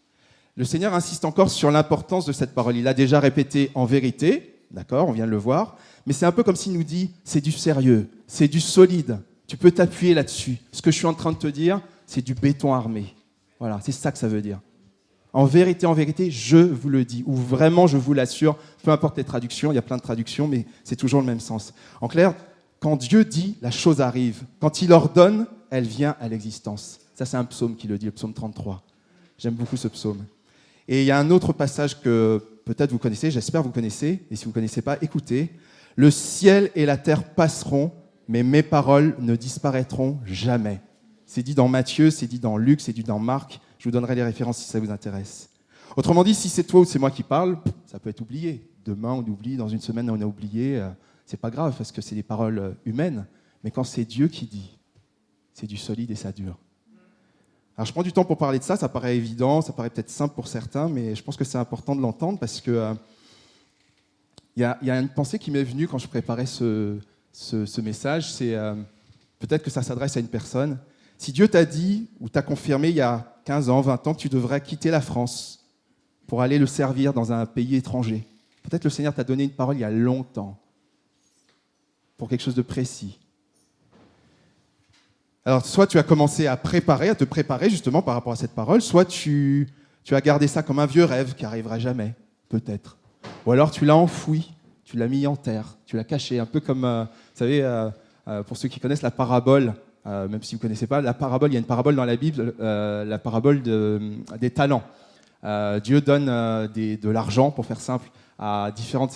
[SPEAKER 11] Le Seigneur insiste encore sur l'importance de cette parole. Il a déjà répété en vérité, d'accord, on vient de le voir, mais c'est un peu comme s'il nous dit, c'est du sérieux, c'est du solide. Tu peux t'appuyer là-dessus. Ce que je suis en train de te dire, c'est du béton armé. Voilà, c'est ça que ça veut dire. En vérité, je vous le dis. Ou vraiment, je vous l'assure, peu importe les traductions, il y a plein de traductions, mais c'est toujours le même sens. En clair, quand Dieu dit, la chose arrive. Quand il ordonne, elle vient à l'existence. Ça, c'est un psaume qui le dit, le psaume 33. J'aime beaucoup ce psaume. Et il y a un autre passage que peut-être vous connaissez, j'espère que vous connaissez, et si vous ne connaissez pas, écoutez. Le ciel et la terre passeront, mais mes paroles ne disparaîtront jamais. C'est dit dans Matthieu, c'est dit dans Luc, c'est dit dans Marc. Je vous donnerai les références si ça vous intéresse. Autrement dit, si c'est toi ou c'est moi qui parle, ça peut être oublié. Demain, on oublie, dans une semaine, on a oublié. C'est pas grave, parce que c'est des paroles humaines. Mais quand c'est Dieu qui dit, c'est du solide et ça dure. Alors je prends du temps pour parler de ça, ça paraît évident, ça paraît peut-être simple pour certains, mais je pense que c'est important de l'entendre parce que y a une pensée qui m'est venue quand je préparais ce message, c'est peut-être que ça s'adresse à une personne. Si Dieu t'a dit ou t'a confirmé il y a 15 ans, 20 ans que tu devrais quitter la France pour aller le servir dans un pays étranger, peut-être le Seigneur t'a donné une parole il y a longtemps pour quelque chose de précis. Alors, soit tu as commencé à te préparer justement par rapport à cette parole, soit tu as gardé ça comme un vieux rêve qui n'arrivera jamais, peut-être. Ou alors tu l'as enfoui, tu l'as mis en terre, tu l'as caché, un peu comme, vous savez, pour ceux qui connaissent la parabole, même si vous ne connaissez pas, la parabole, il y a une parabole dans la Bible, la parabole des talents. Dieu donne de l'argent, pour faire simple, à différentes...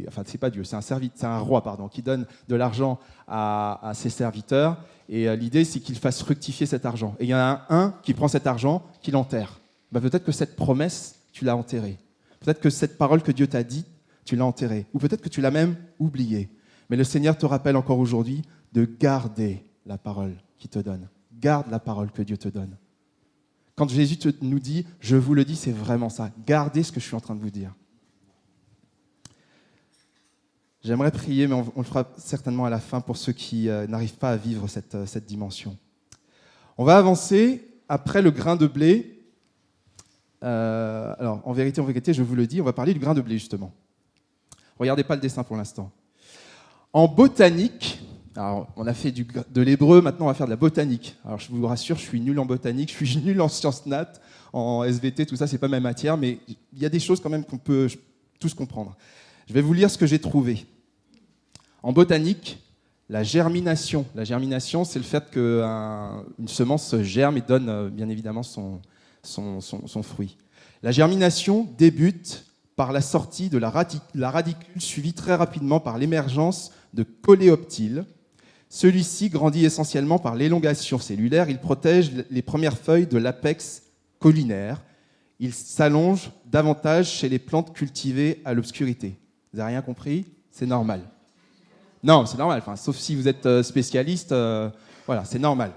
[SPEAKER 11] Enfin, c'est pas Dieu, c'est un roi, qui donne de l'argent à ses serviteurs. Et l'idée, c'est qu'il fasse fructifier cet argent. Et il y en a un qui prend cet argent, qui l'enterre. Peut-être que cette promesse, tu l'as enterrée. Peut-être que cette parole que Dieu t'a dit, tu l'as enterrée. Ou peut-être que tu l'as même oubliée. Mais le Seigneur te rappelle encore aujourd'hui de garder la parole qu'il te donne. Garde la parole que Dieu te donne. Quand Jésus nous dit « je vous le dis », c'est vraiment ça. Gardez ce que je suis en train de vous dire. J'aimerais prier, mais on le fera certainement à la fin pour ceux qui n'arrivent pas à vivre cette dimension. On va avancer après le grain de blé. Alors, en vérité, je vous le dis, on va parler du grain de blé, justement. Regardez pas le dessin pour l'instant. En botanique, Alors, on a fait de l'hébreu, maintenant on va faire de la botanique. Alors, je vous rassure, je suis nul en botanique, je suis nul en sciences nat, en SVT, tout ça, c'est pas ma matière, mais il y a des choses quand même qu'on peut tous comprendre. Je vais vous lire ce que j'ai trouvé. En botanique, la germination, c'est le fait qu'une semence germe et donne bien évidemment son fruit. La germination débute par la sortie de la radicule, suivie très rapidement par l'émergence de coléoptiles. Celui-ci grandit essentiellement par l'élongation cellulaire. Il protège les premières feuilles de l'apex caulinaire. Il s'allonge davantage chez les plantes cultivées à l'obscurité. Vous n'avez rien compris? C'est normal. Non, c'est normal. Enfin, sauf si vous êtes spécialiste, voilà, c'est normal.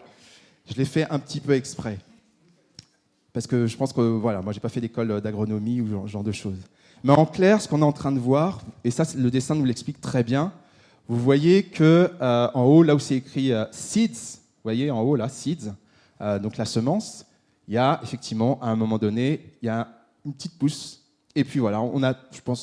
[SPEAKER 11] Je l'ai fait un petit peu exprès. Parce que je pense que, voilà, moi, je n'ai pas fait d'école d'agronomie ou ce genre de choses. Mais en clair, ce qu'on est en train de voir, et ça, le dessin nous l'explique très bien, vous voyez qu'en haut, là où c'est écrit seeds, vous voyez en haut, là, seeds, donc la semence, il y a effectivement, à un moment donné, il y a une petite pousse. Et puis voilà,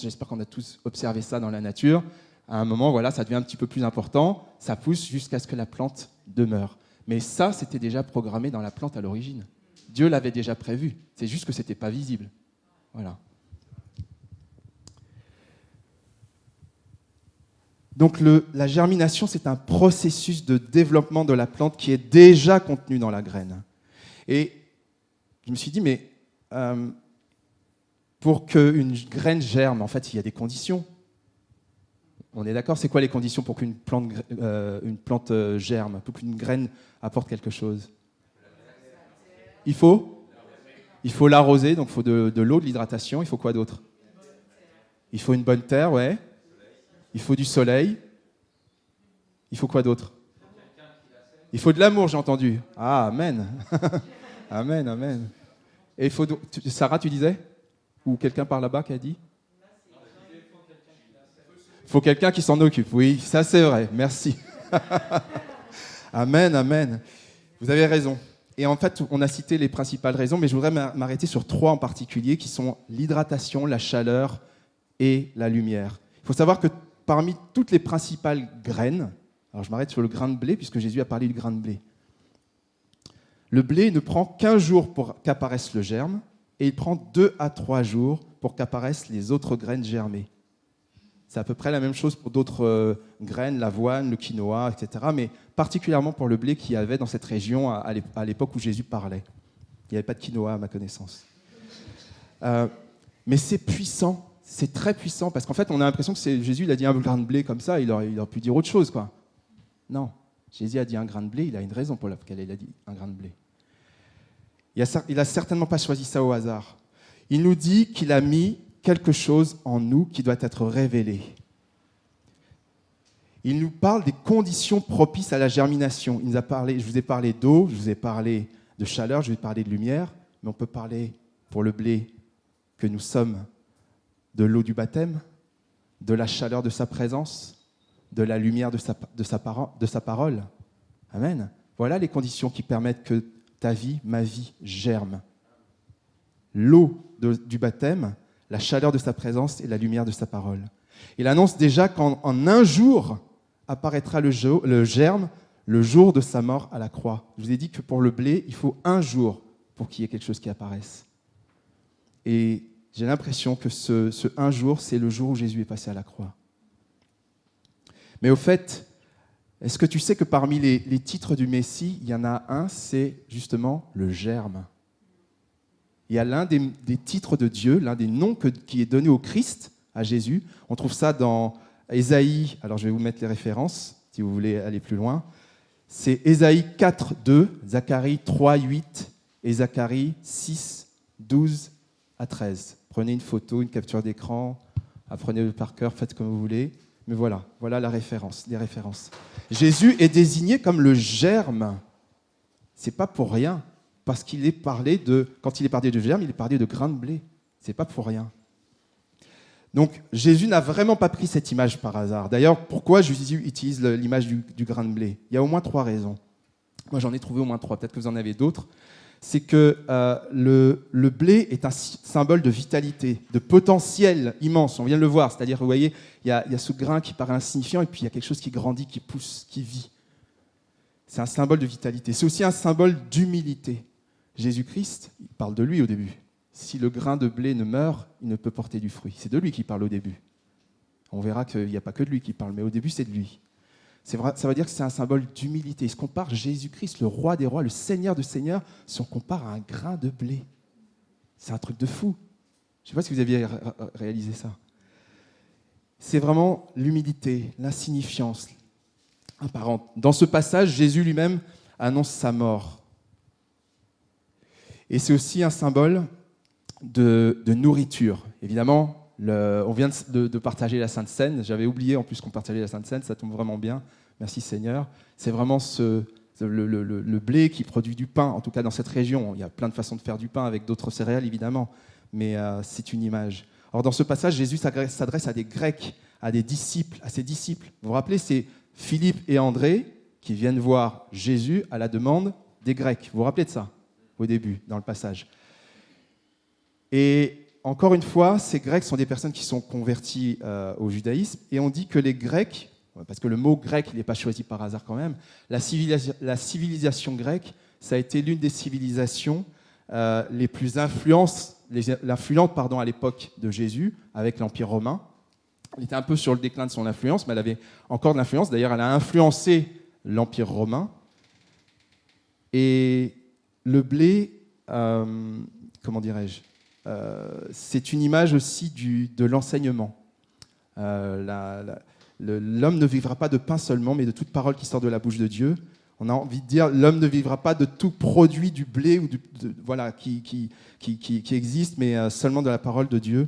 [SPEAKER 11] j'espère qu'on a tous observé ça dans la nature. À un moment, voilà, ça devient un petit peu plus important, ça pousse jusqu'à ce que la plante demeure. Mais ça, c'était déjà programmé dans la plante à l'origine. Dieu l'avait déjà prévu. C'est juste que ce n'était pas visible. Voilà. Donc la germination, c'est un processus de développement de la plante qui est déjà contenu dans la graine. Et je me suis dit, mais pour qu'une graine germe, en fait, il y a des conditions. On est d'accord? C'est quoi les conditions pour qu'une plante germe, pour qu'une graine apporte quelque chose? Il faut l'arroser, donc il faut de l'eau, de l'hydratation. Il faut quoi d'autre? Il faut une bonne terre, ouais. Il faut du soleil. Il faut quoi d'autre? Il faut de l'amour, j'ai entendu. Ah, amen. Amen, amen. Et il faut... Sarah, tu disais? Ou quelqu'un par là-bas qui a dit? Il faut quelqu'un qui s'en occupe. Oui, ça c'est vrai. Merci. Amen, amen. Vous avez raison. Et en fait, on a cité les principales raisons, mais je voudrais m'arrêter sur 3 en particulier, qui sont l'hydratation, la chaleur et la lumière. Il faut savoir que parmi toutes les principales graines, alors je m'arrête sur le grain de blé, puisque Jésus a parlé du grain de blé. Le blé ne prend qu'1 jour pour qu'apparaisse le germe, et il prend 2 à 3 jours pour qu'apparaissent les autres graines germées. C'est à peu près la même chose pour d'autres graines, l'avoine, le quinoa, etc. Mais particulièrement pour le blé qu'il y avait dans cette région à l'époque où Jésus parlait. Il n'y avait pas de quinoa à ma connaissance. Mais c'est puissant, c'est très puissant, parce qu'en fait, on a l'impression que Jésus il a dit un grain de blé comme ça, il aurait pu dire autre chose, quoi. Non, Jésus a dit un grain de blé, il a une raison pour laquelle il a dit un grain de blé. Il n'a certainement pas choisi ça au hasard. Il nous dit qu'il a mis quelque chose en nous qui doit être révélé. Il nous parle des conditions propices à la germination. Je vous ai parlé d'eau, je vous ai parlé de chaleur, je vous ai parlé de lumière, mais on peut parler pour le blé que nous sommes de l'eau du baptême, de la chaleur de sa présence, de la lumière de sa parole. Amen. Voilà les conditions qui permettent que ta vie, ma vie, germe. L'eau du baptême, la chaleur de sa présence et la lumière de sa parole. Il annonce déjà qu'en 1 jour apparaîtra le germe, le jour de sa mort à la croix. Je vous ai dit que pour le blé, il faut 1 jour pour qu'il y ait quelque chose qui apparaisse. Et j'ai l'impression que ce 1 jour, c'est le jour où Jésus est passé à la croix. Mais au fait, est-ce que tu sais que parmi les titres du Messie, il y en a un, c'est justement le germe. Il y a l'un des titres de Dieu, l'un des noms qui est donné au Christ, à Jésus. On trouve ça dans Ésaïe, alors je vais vous mettre les références, si vous voulez aller plus loin. C'est Ésaïe 4, 2, Zacharie 3, 8 et Zacharie 6, 12 à 13. Prenez une photo, une capture d'écran, apprenez-le par cœur, faites comme vous voulez. Mais voilà la référence, les références. Jésus est désigné comme le germe. C'est pas pour rien, parce qu'il est parlé quand il est parlé de germe, il est parlé de grain de blé. C'est pas pour rien. Donc Jésus n'a vraiment pas pris cette image par hasard. D'ailleurs, pourquoi Jésus utilise l'image du grain de blé? Il y a au moins 3 raisons. Moi, j'en ai trouvé au moins 3. Peut-être que vous en avez d'autres. c'est que le blé est un symbole de vitalité, de potentiel immense. On vient de le voir, c'est-à-dire, vous voyez, il y a ce grain qui paraît insignifiant et puis il y a quelque chose qui grandit, qui pousse, qui vit. C'est un symbole de vitalité. C'est aussi un symbole d'humilité. Jésus-Christ, il parle de lui au début. Si le grain de blé ne meurt, il ne peut porter du fruit. C'est de lui qu'il parle au début. On verra qu'il n'y a pas que de lui qui parle, mais au début, c'est de lui. C'est vrai, ça veut dire que c'est un symbole d'humilité. Il se compare Jésus-Christ, le roi des rois, le Seigneur de seigneurs, si on compare à un grain de blé. C'est un truc de fou. Je ne sais pas si vous aviez réalisé ça. C'est vraiment l'humilité, l'insignifiance apparente. Dans ce passage, Jésus lui-même annonce sa mort. Et c'est aussi un symbole de nourriture. Évidemment, on vient de partager la Sainte Seine. J'avais oublié en plus qu'on partageait la Sainte Seine. Ça tombe vraiment bien. Merci Seigneur. C'est vraiment le blé qui produit du pain, en tout cas dans cette région. Il y a plein de façons de faire du pain avec d'autres céréales, évidemment. Mais c'est une image. Or, dans ce passage, Jésus s'adresse à des Grecs, à ses disciples. Vous vous rappelez, c'est Philippe et André qui viennent voir Jésus à la demande des Grecs. Vous vous rappelez de ça, au début, dans le passage. Et encore une fois, ces Grecs sont des personnes qui sont converties au judaïsme. Et on dit que les Grecs, parce que le mot grec, il n'est pas choisi par hasard quand même, la civilisation grecque, ça a été l'une des civilisations les plus influentes à l'époque de Jésus, avec l'Empire romain. Elle était un peu sur le déclin de son influence, mais elle avait encore de l'influence. D'ailleurs, elle a influencé l'Empire romain. Et le blé, comment dirais-je, c'est une image aussi de l'enseignement. L'homme ne vivra pas de pain seulement, mais de toute parole qui sort de la bouche de Dieu. On a envie de dire, l'homme ne vivra pas de tout produit du blé ou qui existe, mais seulement de la parole de Dieu,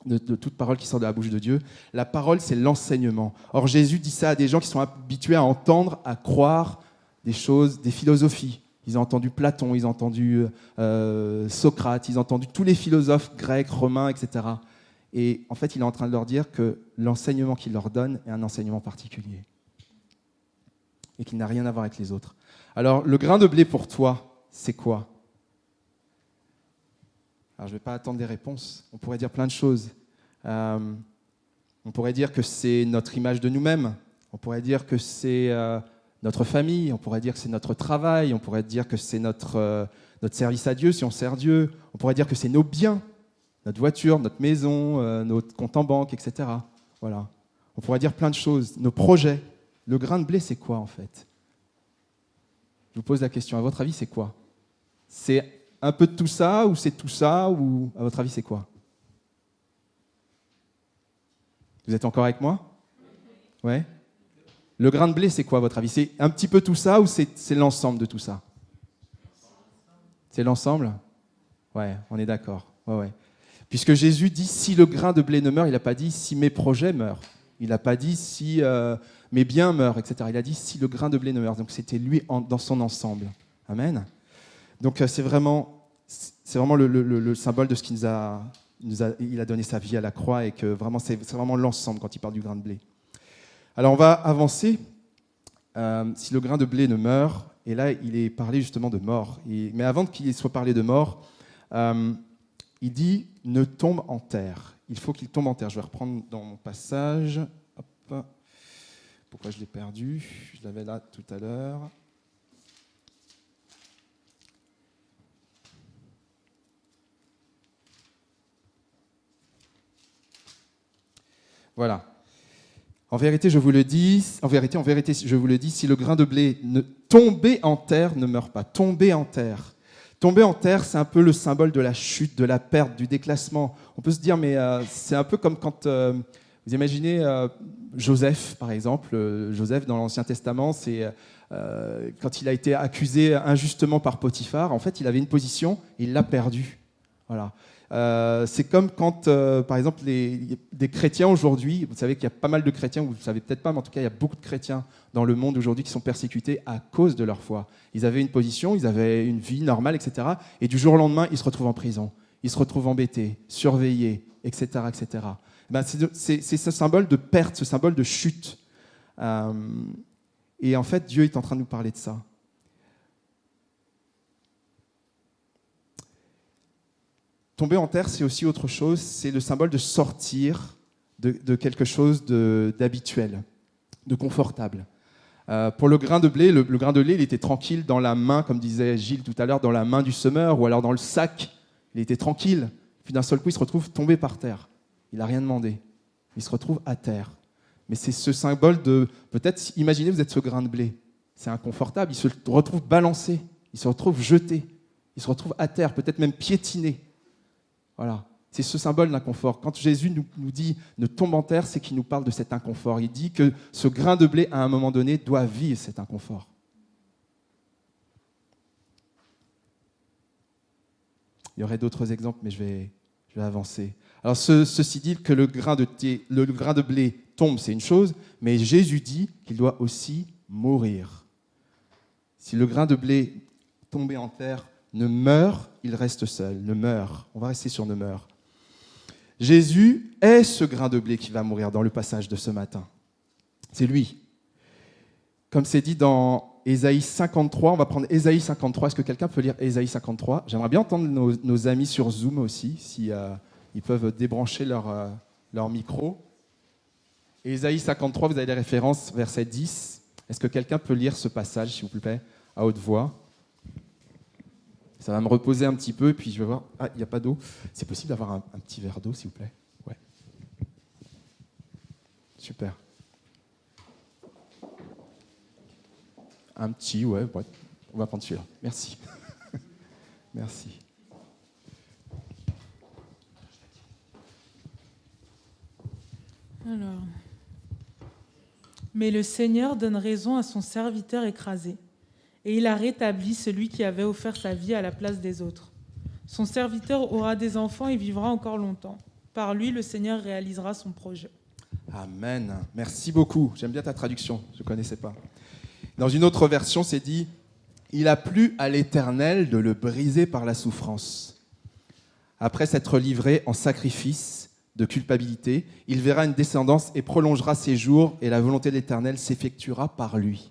[SPEAKER 11] de toute parole qui sort de la bouche de Dieu. La parole, c'est l'enseignement. Or, Jésus dit ça à des gens qui sont habitués à entendre, à croire des choses, des philosophies. Ils ont entendu Platon, ils ont entendu Socrate, ils ont entendu tous les philosophes grecs, romains, etc. Et en fait, il est en train de leur dire que l'enseignement qu'il leur donne est un enseignement particulier et qu'il n'a rien à voir avec les autres. Alors, le grain de blé pour toi, c'est quoi? Alors, je ne vais pas attendre des réponses. On pourrait dire plein de choses. On pourrait dire que c'est notre image de nous-mêmes. On pourrait dire que c'est notre famille. On pourrait dire que c'est notre travail. On pourrait dire que c'est notre service à Dieu, si on sert Dieu. On pourrait dire que c'est nos biens, notre voiture, notre maison, notre compte en banque, etc. Voilà. On pourrait dire plein de choses. Nos projets. Le grain de blé, c'est quoi, en fait? Je vous pose la question. À votre avis, c'est quoi? C'est un peu de tout ça, ou c'est tout ça, ou à votre avis, c'est quoi? Vous êtes encore avec moi? Ouais. Le grain de blé, c'est quoi, à votre avis? C'est un petit peu tout ça, ou c'est l'ensemble de tout ça? C'est l'ensemble? Ouais, on est d'accord. Ouais. Puisque Jésus dit, si le grain de blé ne meurt, il n'a pas dit si mes projets meurent. Il n'a pas dit si mes biens meurent, etc. Il a dit si le grain de blé ne meurt. Donc c'était lui dans son ensemble. Amen. Donc c'est vraiment le symbole de ce qu'il il a donné sa vie à la croix, et que vraiment c'est vraiment l'ensemble quand il parle du grain de blé. Alors on va avancer. Si le grain de blé ne meurt, et là il est parlé justement de mort. Mais avant qu'il soit parlé de mort, il dit ne tombe en terre. Il faut qu'il tombe en terre. Je vais reprendre dans mon passage. Hop. Pourquoi je l'ai perdu? Je l'avais là tout à l'heure. Voilà. En vérité, je vous le dis, je vous le dis, si le grain de blé tombé en terre ne meurt pas, tomber en terre. Tomber en terre, c'est un peu le symbole de la chute, de la perte, du déclassement. On peut se dire, mais c'est un peu comme quand vous imaginez Joseph, par exemple. Joseph, dans l'Ancien Testament, c'est quand il a été accusé injustement par Potiphar. En fait, il avait une position et il l'a perdue. Voilà. C'est comme quand, par exemple, des chrétiens aujourd'hui, vous savez qu'il y a pas mal de chrétiens, vous ne le savez peut-être pas, mais en tout cas, il y a beaucoup de chrétiens dans le monde aujourd'hui qui sont persécutés à cause de leur foi. Ils avaient une position, ils avaient une vie normale, etc. Et du jour au lendemain, ils se retrouvent en prison, ils se retrouvent embêtés, surveillés, etc. etc. Ben, c'est ce symbole de perte, ce symbole de chute. Et en fait, Dieu est en train de nous parler de ça. tomber en terre, c'est aussi autre chose. C'est le symbole de sortir de quelque chose d'habituel, de confortable. Pour le grain de blé, le grain de blé, il était tranquille dans la main, comme disait Gilles tout à l'heure, dans la main du semeur, ou alors dans le sac. Il était tranquille. Puis d'un seul coup, il se retrouve tombé par terre. Il n'a rien demandé. Il se retrouve à terre. Mais c'est ce symbole de... Peut-être, imaginez, vous êtes ce grain de blé. C'est inconfortable. Il se retrouve balancé. Il se retrouve jeté. Il se retrouve à terre, peut-être même piétiné. Voilà. C'est ce symbole d'inconfort. Quand Jésus nous dit « ne tombe en terre », c'est qu'il nous parle de cet inconfort. Il dit que ce grain de blé, à un moment donné, doit vivre cet inconfort. Il y aurait d'autres exemples, mais je vais avancer. Alors, ceci dit que le grain de blé tombe, c'est une chose, mais Jésus dit qu'il doit aussi mourir. Si le grain de blé tombé en terre ne meurt, il reste seul, ne meurt. On va rester sur ne meurt. Jésus est ce grain de blé qui va mourir dans le passage de ce matin. C'est lui. Comme c'est dit dans Ésaïe 53, on va prendre Ésaïe 53. Est-ce que quelqu'un peut lire Ésaïe 53 ? J'aimerais bien entendre nos amis sur Zoom aussi, si ils peuvent débrancher leur micro. Ésaïe 53, vous avez les références, verset 10. Est-ce que quelqu'un peut lire ce passage, s'il vous plaît, à haute voix ? Ça va me reposer un petit peu, et puis je vais voir... Ah, il n'y a pas d'eau. C'est possible d'avoir un petit verre d'eau, s'il vous plaît ? Ouais. Super. Un petit, ouais. On va prendre celui-là. Merci. Merci.
[SPEAKER 3] Alors... Mais le Seigneur donne raison à son serviteur écrasé, et il a rétabli celui qui avait offert sa vie à la place des autres. Son serviteur aura des enfants et vivra encore longtemps. Par lui, le Seigneur réalisera son projet.
[SPEAKER 11] Amen. Merci beaucoup. J'aime bien ta traduction, je ne connaissais pas. Dans une autre version, c'est dit « Il a plu à l'Éternel de le briser par la souffrance. Après s'être livré en sacrifice de culpabilité, il verra une descendance et prolongera ses jours, et la volonté de l'Éternel s'effectuera par lui. »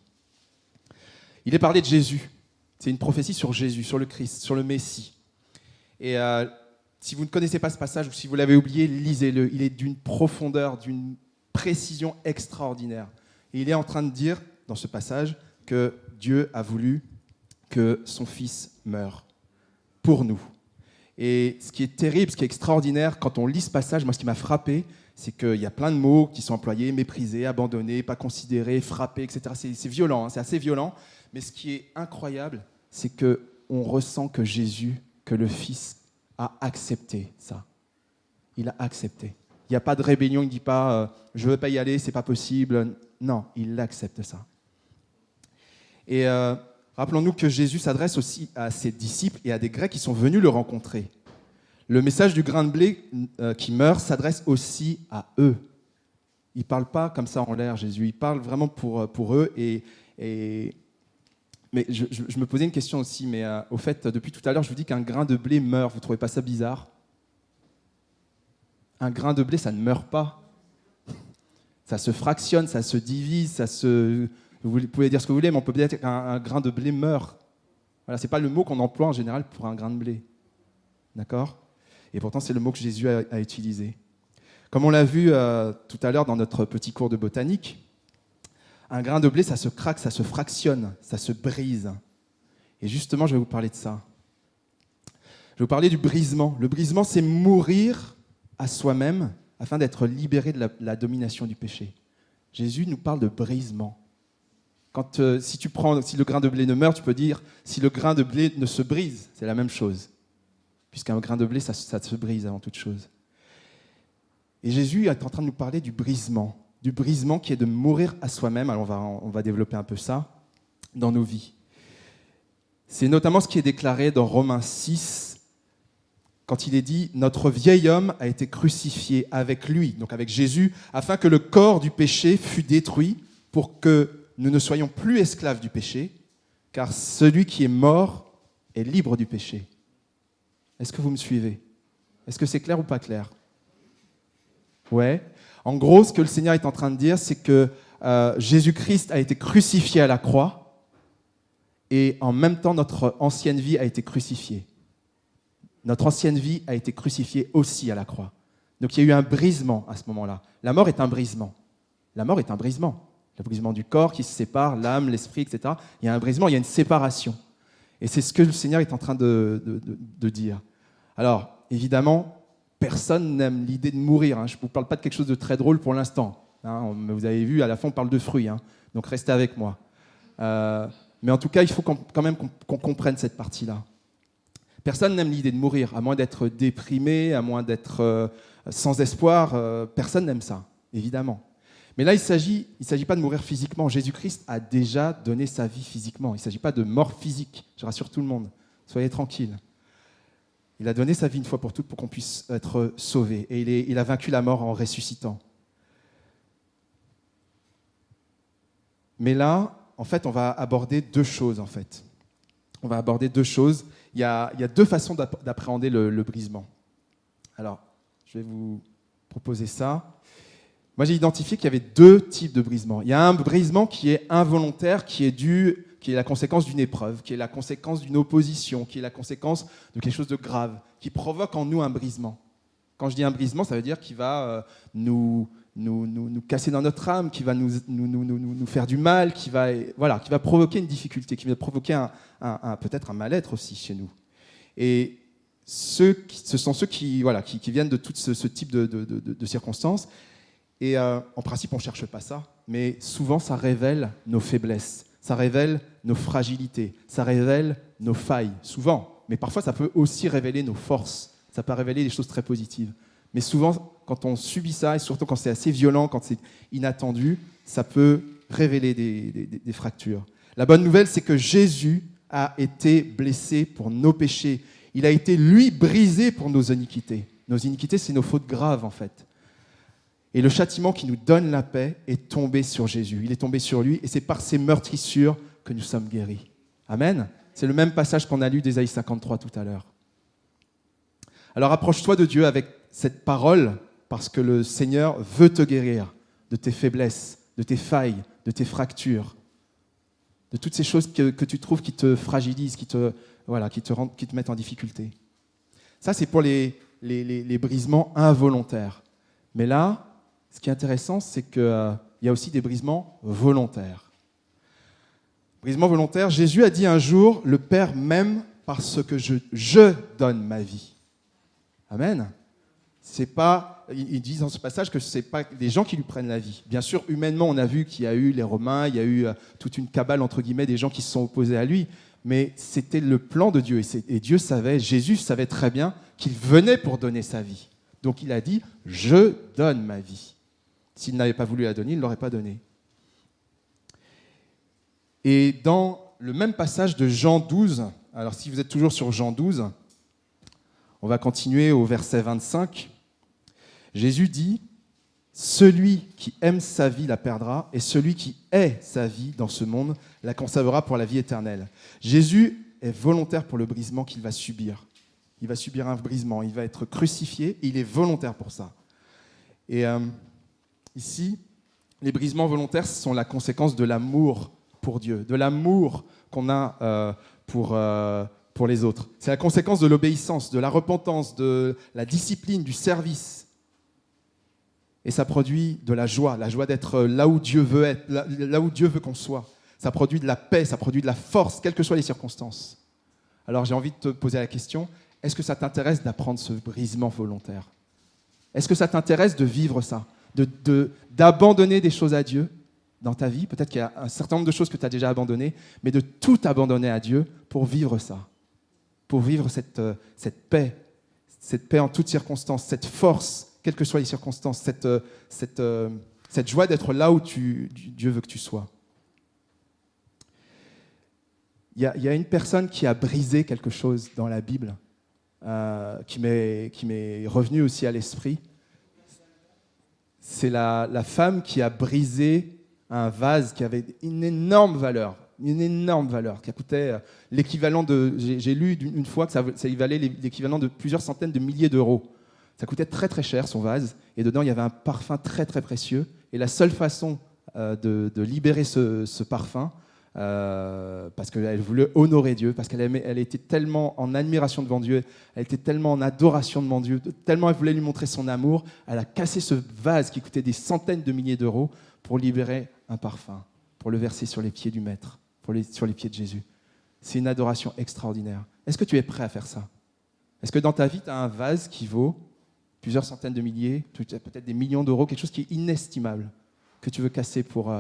[SPEAKER 11] Il est parlé de Jésus. C'est une prophétie sur Jésus, sur le Christ, sur le Messie. Et si vous ne connaissez pas ce passage, ou si vous l'avez oublié, lisez-le. Il est d'une profondeur, d'une précision extraordinaire. Et il est en train de dire, dans ce passage, que Dieu a voulu que son Fils meure pour nous. Et ce qui est terrible, ce qui est extraordinaire, quand on lit ce passage, moi ce qui m'a frappé, c'est qu'il y a plein de mots qui sont employés, méprisés, abandonnés, pas considérés, frappés, etc. C'est violent, hein, c'est assez violent. Mais ce qui est incroyable, c'est qu'on ressent que Jésus, que le Fils, a accepté ça. Il a accepté. Il n'y a pas de rébellion, il ne dit pas « je ne veux pas y aller, ce n'est pas possible ». Non, il accepte ça. Et rappelons-nous que Jésus s'adresse aussi à ses disciples et à des Grecs qui sont venus le rencontrer. Le message du grain de blé qui meurt s'adresse aussi à eux. Il ne parle pas comme ça en l'air, Jésus. Il parle vraiment pour eux. Mais je me posais une question aussi. Mais au fait, depuis tout à l'heure, je vous dis qu'un grain de blé meurt. Vous ne trouvez pas ça bizarre ? Un grain de blé, ça ne meurt pas. Ça se fractionne, ça se divise, vous pouvez dire ce que vous voulez, mais on peut dire qu'un grain de blé meurt. Voilà, ce n'est pas le mot qu'on emploie en général pour un grain de blé. D'accord ? Et pourtant, c'est le mot que Jésus a utilisé. Comme on l'a vu tout à l'heure dans notre petit cours de botanique, un grain de blé, ça se craque, ça se fractionne, ça se brise. Et justement, je vais vous parler de ça. Je vais vous parler du brisement. Le brisement, c'est mourir à soi-même afin d'être libéré de la domination du péché. Jésus nous parle de brisement. Si le grain de blé ne meurt, tu peux dire si le grain de blé ne se brise, c'est la même chose. Puisqu'un grain de blé, ça se brise avant toute chose. Et Jésus est en train de nous parler du brisement qui est de mourir à soi-même. Alors on va développer un peu ça dans nos vies. C'est notamment ce qui est déclaré dans Romains 6, quand il est dit « Notre vieil homme a été crucifié avec lui », donc avec Jésus, afin que le corps du péché fût détruit pour que nous ne soyons plus esclaves du péché, car celui qui est mort est libre du péché. Est-ce que vous me suivez ? Est-ce que c'est clair ou pas clair ? Ouais. En gros, ce que le Seigneur est en train de dire, c'est que Jésus-Christ a été crucifié à la croix et en même temps, notre ancienne vie a été crucifiée. notre ancienne vie a été crucifiée aussi à la croix. Donc il y a eu un brisement à ce moment-là. La mort est un brisement. La mort est un brisement. Le brisement du corps qui se sépare, l'âme, l'esprit, etc. Il y a un brisement, il y a une séparation. Et c'est ce que le Seigneur est en train de dire. Alors, évidemment, personne n'aime l'idée de mourir. Je ne vous parle pas de quelque chose de très drôle pour l'instant. Vous avez vu, à la fin, on parle de fruits. Donc restez avec moi. Mais en tout cas, il faut quand même qu'on comprenne cette partie-là. Personne n'aime l'idée de mourir, à moins d'être déprimé, à moins d'être sans espoir. Personne n'aime ça, évidemment. Mais là, il ne s'agit pas de mourir physiquement. Jésus-Christ a déjà donné sa vie physiquement. Il ne s'agit pas de mort physique. Je rassure tout le monde. Soyez tranquilles. Il a donné sa vie une fois pour toutes pour qu'on puisse être sauvé. Et il a vaincu la mort en ressuscitant. Mais là, en fait, on va aborder deux choses, en fait. On va aborder deux choses. Il y a deux façons d'appréhender le brisement. Alors, je vais vous proposer ça. Moi, j'ai identifié qu'il y avait deux types de brisement. Il y a un brisement qui est involontaire, qui est la conséquence d'une épreuve, qui est la conséquence d'une opposition, qui est la conséquence de quelque chose de grave, qui provoque en nous un brisement. Quand je dis un brisement, ça veut dire qu'il va nous casser dans notre âme, qui va nous faire du mal, qui va provoquer une difficulté, qui va provoquer peut-être un mal-être aussi chez nous. Et ce sont ceux qui viennent de tout ce type de circonstances. Et en principe, on ne cherche pas ça, mais souvent, ça révèle nos faiblesses, ça révèle nos fragilités, ça révèle nos failles, souvent. Mais parfois, ça peut aussi révéler nos forces, ça peut révéler des choses très positives. Mais souvent, quand on subit ça, et surtout quand c'est assez violent, quand c'est inattendu, ça peut révéler des fractures. La bonne nouvelle, c'est que Jésus a été blessé pour nos péchés. Il a été, lui, brisé pour nos iniquités. Nos iniquités, c'est nos fautes graves, en fait. Et le châtiment qui nous donne la paix est tombé sur Jésus. Il est tombé sur lui, et c'est par ses meurtrissures que nous sommes guéris. Amen. C'est le même passage qu'on a lu d'Ésaïe 53 tout à l'heure. Alors approche-toi de Dieu avec cette parole, parce que le Seigneur veut te guérir de tes faiblesses, de tes failles, de tes fractures, de toutes ces choses que tu trouves qui te fragilisent, qui te mettent en difficulté. Ça, c'est pour les brisements involontaires. Mais là, ce qui est intéressant, c'est qu'il y a aussi des brisements volontaires. Brisement volontaire, Jésus a dit un jour, le Père m'aime parce que je donne ma vie. Amen. Il dit dans ce passage que ce n'est pas des gens qui lui prennent la vie. Bien sûr, humainement, on a vu qu'il y a eu les Romains, il y a eu toute une cabale, entre guillemets, des gens qui se sont opposés à lui, mais c'était le plan de Dieu. Et Dieu savait, Jésus savait très bien qu'il venait pour donner sa vie. Donc il a dit, je donne ma vie. S'il n'avait pas voulu la donner, il ne l'aurait pas donnée. Et dans le même passage de Jean 12, alors si vous êtes toujours sur Jean 12, on va continuer au verset 25. Jésus dit, « Celui qui aime sa vie la perdra, et celui qui hait sa vie dans ce monde la conservera pour la vie éternelle. » Jésus est volontaire pour le brisement qu'il va subir. Il va subir un brisement, il va être crucifié, et il est volontaire pour ça. Et ici, les brisements volontaires sont la conséquence de l'amour pour Dieu, de l'amour qu'on a pour les autres. C'est la conséquence de l'obéissance, de la repentance, de la discipline, du service. Et ça produit de la joie d'être là où Dieu veut être, là où Dieu veut qu'on soit. Ça produit de la paix, ça produit de la force, quelles que soient les circonstances. Alors j'ai envie de te poser la question, est-ce que ça t'intéresse d'apprendre ce brisement volontaire? Est-ce que ça t'intéresse de vivre ça, d'abandonner des choses à Dieu dans ta vie? Peut-être qu'il y a un certain nombre de choses que tu as déjà abandonnées, mais de tout abandonner à Dieu pour vivre ça, pour vivre cette paix en toutes circonstances, cette force, quelles que soient les circonstances, cette joie d'être là où Dieu veut que tu sois. Il y a une personne qui a brisé quelque chose dans la Bible, qui m'est revenue aussi à l'esprit. C'est la femme qui a brisé un vase qui avait une énorme valeur, qui coûtait l'équivalent de... J'ai lu une fois que ça valait l'équivalent de plusieurs centaines de milliers d'euros. Ça coûtait très très cher, son vase, et dedans il y avait un parfum très très précieux. Et la seule façon de libérer ce parfum, parce qu'elle voulait honorer Dieu, parce elle était tellement en admiration devant Dieu, elle était tellement en adoration devant Dieu, tellement elle voulait lui montrer son amour, elle a cassé ce vase qui coûtait des centaines de milliers d'euros pour libérer un parfum, pour le verser sur les pieds du Maître, sur les pieds de Jésus. C'est une adoration extraordinaire. Est-ce que tu es prêt à faire ça? Est-ce que dans ta vie, tu as un vase qui vaut plusieurs centaines de milliers, peut-être des millions d'euros, quelque chose qui est inestimable, que tu veux casser pour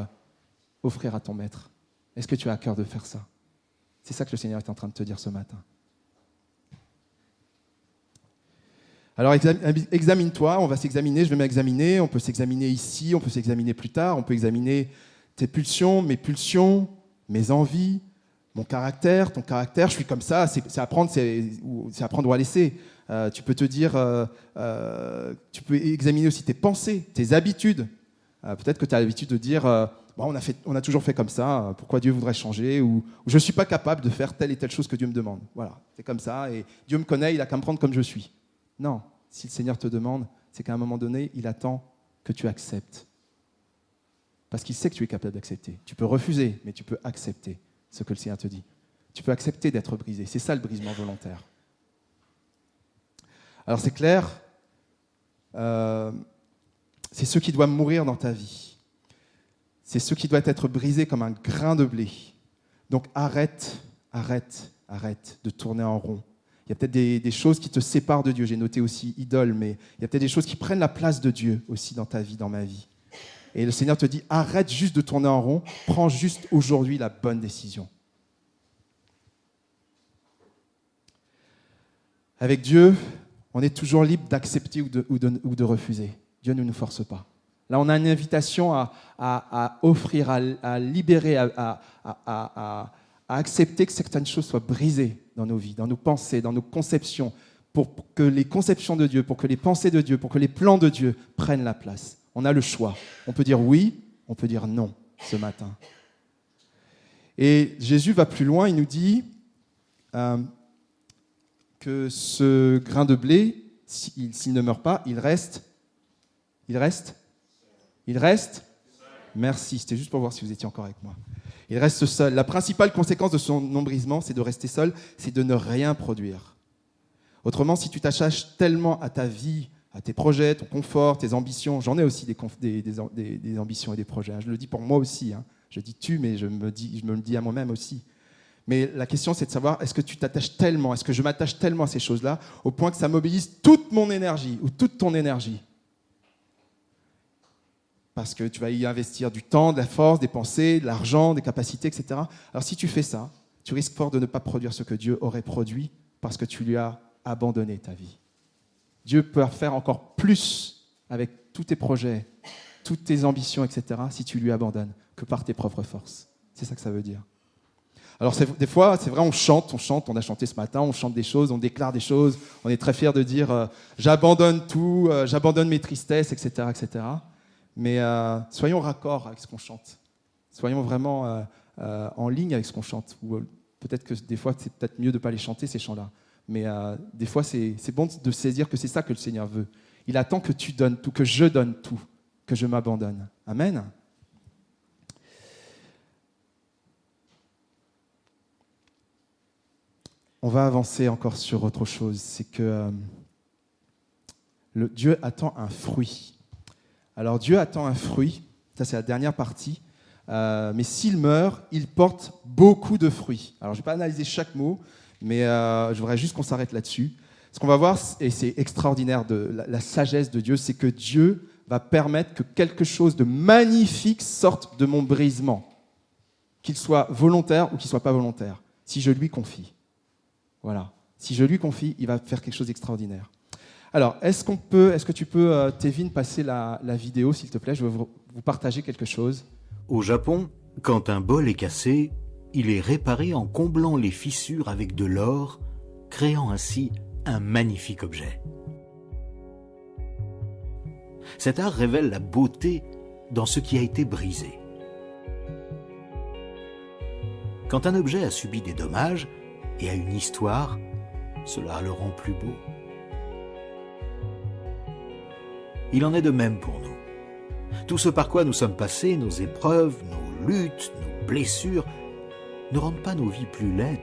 [SPEAKER 11] offrir à ton Maître? Est-ce que tu as à cœur de faire ça? C'est ça que le Seigneur est en train de te dire ce matin. Alors examine-toi, on va s'examiner, je vais m'examiner, on peut s'examiner ici, on peut s'examiner plus tard, on peut examiner tes pulsions, mes envies, mon caractère, ton caractère, je suis comme ça, c'est apprendre ou à laisser. Tu peux te dire, tu peux examiner aussi tes pensées, tes habitudes. Peut-être que tu as l'habitude de dire, on a toujours fait comme ça, pourquoi Dieu voudrait changer, ou je ne suis pas capable de faire telle et telle chose que Dieu me demande. Voilà, c'est comme ça, et Dieu me connaît, il n'a qu'à me prendre comme je suis. Non, si le Seigneur te demande, c'est qu'à un moment donné, il attend que tu acceptes. Parce qu'il sait que tu es capable d'accepter. Tu peux refuser, mais tu peux accepter ce que le Seigneur te dit. Tu peux accepter d'être brisé. C'est ça le brisement volontaire. Alors c'est clair, c'est ce qui doit mourir dans ta vie. C'est ce qui doit être brisé comme un grain de blé. Donc arrête de tourner en rond. Il y a peut-être des choses qui te séparent de Dieu. J'ai noté aussi idole, mais il y a peut-être des choses qui prennent la place de Dieu aussi dans ta vie, dans ma vie. Et le Seigneur te dit, arrête juste de tourner en rond, prends juste aujourd'hui la bonne décision. Avec Dieu, on est toujours libre d'accepter ou de refuser. Dieu ne nous force pas. Là, on a une invitation à offrir, à libérer, à accepter que certaines choses soient brisées dans nos vies, dans nos pensées, dans nos conceptions, pour que les conceptions de Dieu, pour que les pensées de Dieu, pour que les plans de Dieu prennent la place. On a le choix. On peut dire oui, on peut dire non ce matin. Et Jésus va plus loin, il nous dit que ce grain de blé, s'il ne meurt pas, il reste. Merci, c'était juste pour voir si vous étiez encore avec moi. Il reste seul. La principale conséquence de son nombrisement, c'est de rester seul, c'est de ne rien produire. Autrement, si tu t'attaches tellement à ta vie, à tes projets, ton confort, tes ambitions, j'en ai aussi des ambitions et des projets, je le dis pour moi aussi, je dis tu, mais je me le dis à moi-même aussi. Mais la question, c'est de savoir, est-ce que tu t'attaches tellement, est-ce que je m'attache tellement à ces choses-là, au point que ça mobilise toute mon énergie, ou toute ton énergie? Parce que tu vas y investir du temps, de la force, des pensées, de l'argent, des capacités, etc. Alors si tu fais ça, tu risques fort de ne pas produire ce que Dieu aurait produit parce que tu lui as abandonné ta vie. Dieu peut faire encore plus avec tous tes projets, toutes tes ambitions, etc. si tu lui abandonnes que par tes propres forces. C'est ça que ça veut dire. Alors des fois, c'est vrai, on chante, on a chanté ce matin, on chante des choses, on déclare des choses, on est très fiers de dire j'abandonne tout, j'abandonne mes tristesses, etc. etc. Mais soyons raccord avec ce qu'on chante. Soyons vraiment en ligne avec ce qu'on chante. Ou peut-être que des fois, c'est peut-être mieux de ne pas les chanter, ces chants-là. Mais des fois, c'est bon de saisir que c'est ça que le Seigneur veut. Il attend que tu donnes tout, que je donne tout, que je m'abandonne. Amen. On va avancer encore sur autre chose. C'est que Dieu attend un fruit. Alors Dieu attend un fruit, ça c'est la dernière partie, mais s'il meurt, il porte beaucoup de fruits. Alors je ne vais pas analyser chaque mot, mais je voudrais juste qu'on s'arrête là-dessus. Ce qu'on va voir, et c'est extraordinaire, la sagesse de Dieu, c'est que Dieu va permettre que quelque chose de magnifique sorte de mon brisement, qu'il soit volontaire ou qu'il ne soit pas volontaire, si je lui confie. Voilà, si je lui confie, il va faire quelque chose d'extraordinaire. Alors, est-ce que tu peux, Tevin, passer la vidéo, s'il te plaît? Je veux vous partager quelque chose.
[SPEAKER 12] Au Japon, quand un bol est cassé, il est réparé en comblant les fissures avec de l'or, créant ainsi un magnifique objet. Cet art révèle la beauté dans ce qui a été brisé. Quand un objet a subi des dommages et a une histoire, cela le rend plus beau. Il en est de même pour nous. Tout ce par quoi nous sommes passés, nos épreuves, nos luttes, nos blessures, ne rendent pas nos vies plus laides,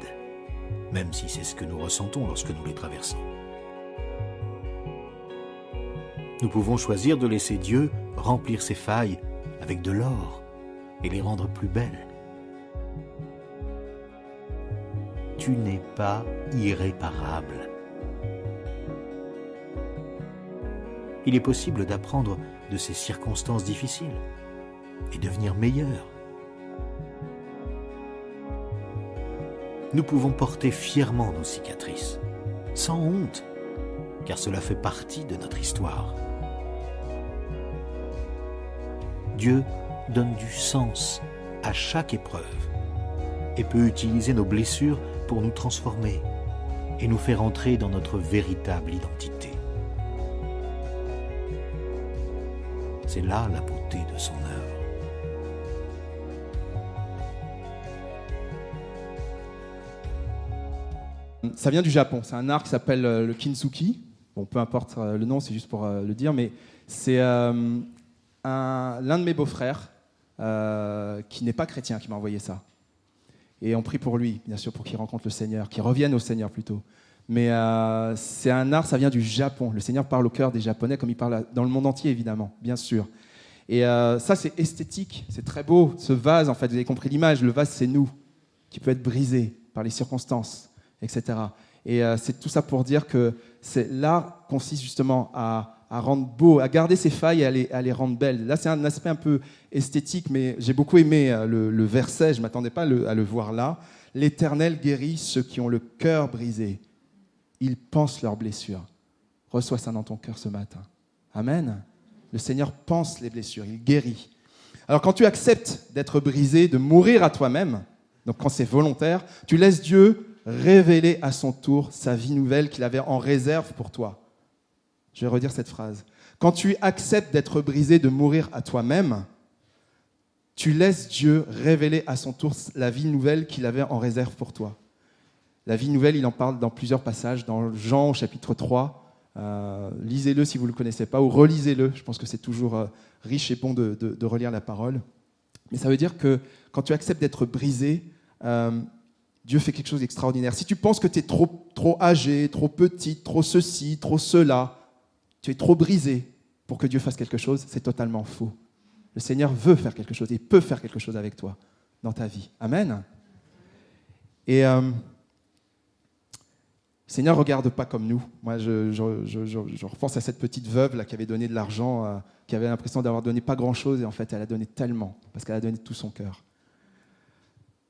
[SPEAKER 12] même si c'est ce que nous ressentons lorsque nous les traversons. Nous pouvons choisir de laisser Dieu remplir ces failles avec de l'or et les rendre plus belles. Tu n'es pas irréparable. Il est possible d'apprendre de ces circonstances difficiles et devenir meilleur. Nous pouvons porter fièrement nos cicatrices, sans honte, car cela fait partie de notre histoire. Dieu donne du sens à chaque épreuve et peut utiliser nos blessures pour nous transformer et nous faire entrer dans notre véritable identité. C'est là la beauté de son œuvre.
[SPEAKER 11] Ça vient du Japon. C'est un art qui s'appelle le kintsugi. Bon, peu importe le nom, c'est juste pour le dire, mais c'est l'un de mes beaux-frères qui n'est pas chrétien qui m'a envoyé ça. Et on prie pour lui, bien sûr, pour qu'il rencontre le Seigneur, qu'il revienne au Seigneur plutôt. Mais c'est un art, ça vient du Japon. Le Seigneur parle au cœur des Japonais comme il parle dans le monde entier, évidemment, bien sûr. Et ça, c'est esthétique, c'est très beau. Ce vase, en fait, vous avez compris l'image, le vase, c'est nous, qui peut être brisé par les circonstances, etc. Et c'est tout ça pour dire que l'art consiste justement à rendre beau, à garder ses failles et à les rendre belles. Là, c'est un aspect un peu esthétique, mais j'ai beaucoup aimé le verset, je ne m'attendais pas à le voir là. « L'Éternel guérit ceux qui ont le cœur brisé. Il pense leurs blessures. » Reçois ça dans ton cœur ce matin. Amen. Le Seigneur pense les blessures, il guérit. Alors quand tu acceptes d'être brisé, de mourir à toi-même, donc quand c'est volontaire, tu laisses Dieu révéler à son tour sa vie nouvelle qu'il avait en réserve pour toi. Je vais redire cette phrase. Quand tu acceptes d'être brisé, de mourir à toi-même, tu laisses Dieu révéler à son tour la vie nouvelle qu'il avait en réserve pour toi. La vie nouvelle, il en parle dans plusieurs passages, dans Jean au chapitre 3. Lisez-le si vous ne le connaissez pas, ou relisez-le. Je pense que c'est toujours riche et bon de relire la parole. Mais ça veut dire que quand tu acceptes d'être brisé, Dieu fait quelque chose d'extraordinaire. Si tu penses que tu es trop âgé, trop petite, trop ceci, trop cela, tu es trop brisé pour que Dieu fasse quelque chose, c'est totalement faux. Le Seigneur veut faire quelque chose et peut faire quelque chose avec toi dans ta vie. Amen. Et le Seigneur ne regarde pas comme nous. Moi, je repense à cette petite veuve là, qui avait donné de l'argent, qui avait l'impression d'avoir donné pas grand-chose, et en fait, elle a donné tellement, parce qu'elle a donné tout son cœur.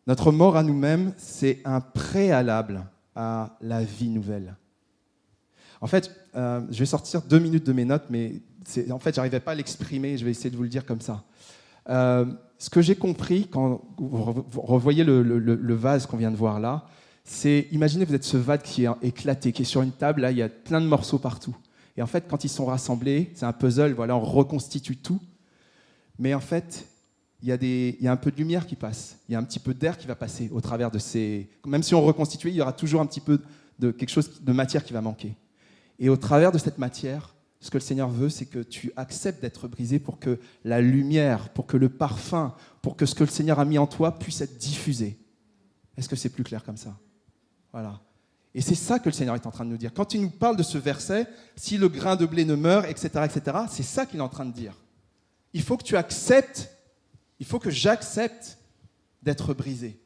[SPEAKER 11] Notre mort à nous-mêmes, c'est un préalable à la vie nouvelle. En fait, je vais sortir 2 minutes de mes notes, mais en fait, je n'arrivais pas à l'exprimer, je vais essayer de vous le dire comme ça. Ce que j'ai compris, quand vous revoyez le vase qu'on vient de voir là, c'est, imaginez, vous êtes ce vase qui est éclaté, qui est sur une table, là, il y a plein de morceaux partout. Et en fait, quand ils sont rassemblés, c'est un puzzle, voilà, on reconstitue tout. Mais en fait, il y a un peu de lumière qui passe, il y a un petit peu d'air qui va passer au travers de ces... Même si on reconstitue, il y aura toujours un petit peu de quelque chose de matière qui va manquer. Et au travers de cette matière, ce que le Seigneur veut, c'est que tu acceptes d'être brisé pour que la lumière, pour que le parfum, pour que ce que le Seigneur a mis en toi puisse être diffusé. Est-ce que c'est plus clair comme ça ? Voilà. Et c'est ça que le Seigneur est en train de nous dire. Quand il nous parle de ce verset, si le grain de blé ne meurt, etc., c'est ça qu'il est en train de dire. Il faut que tu acceptes, il faut que j'accepte d'être brisé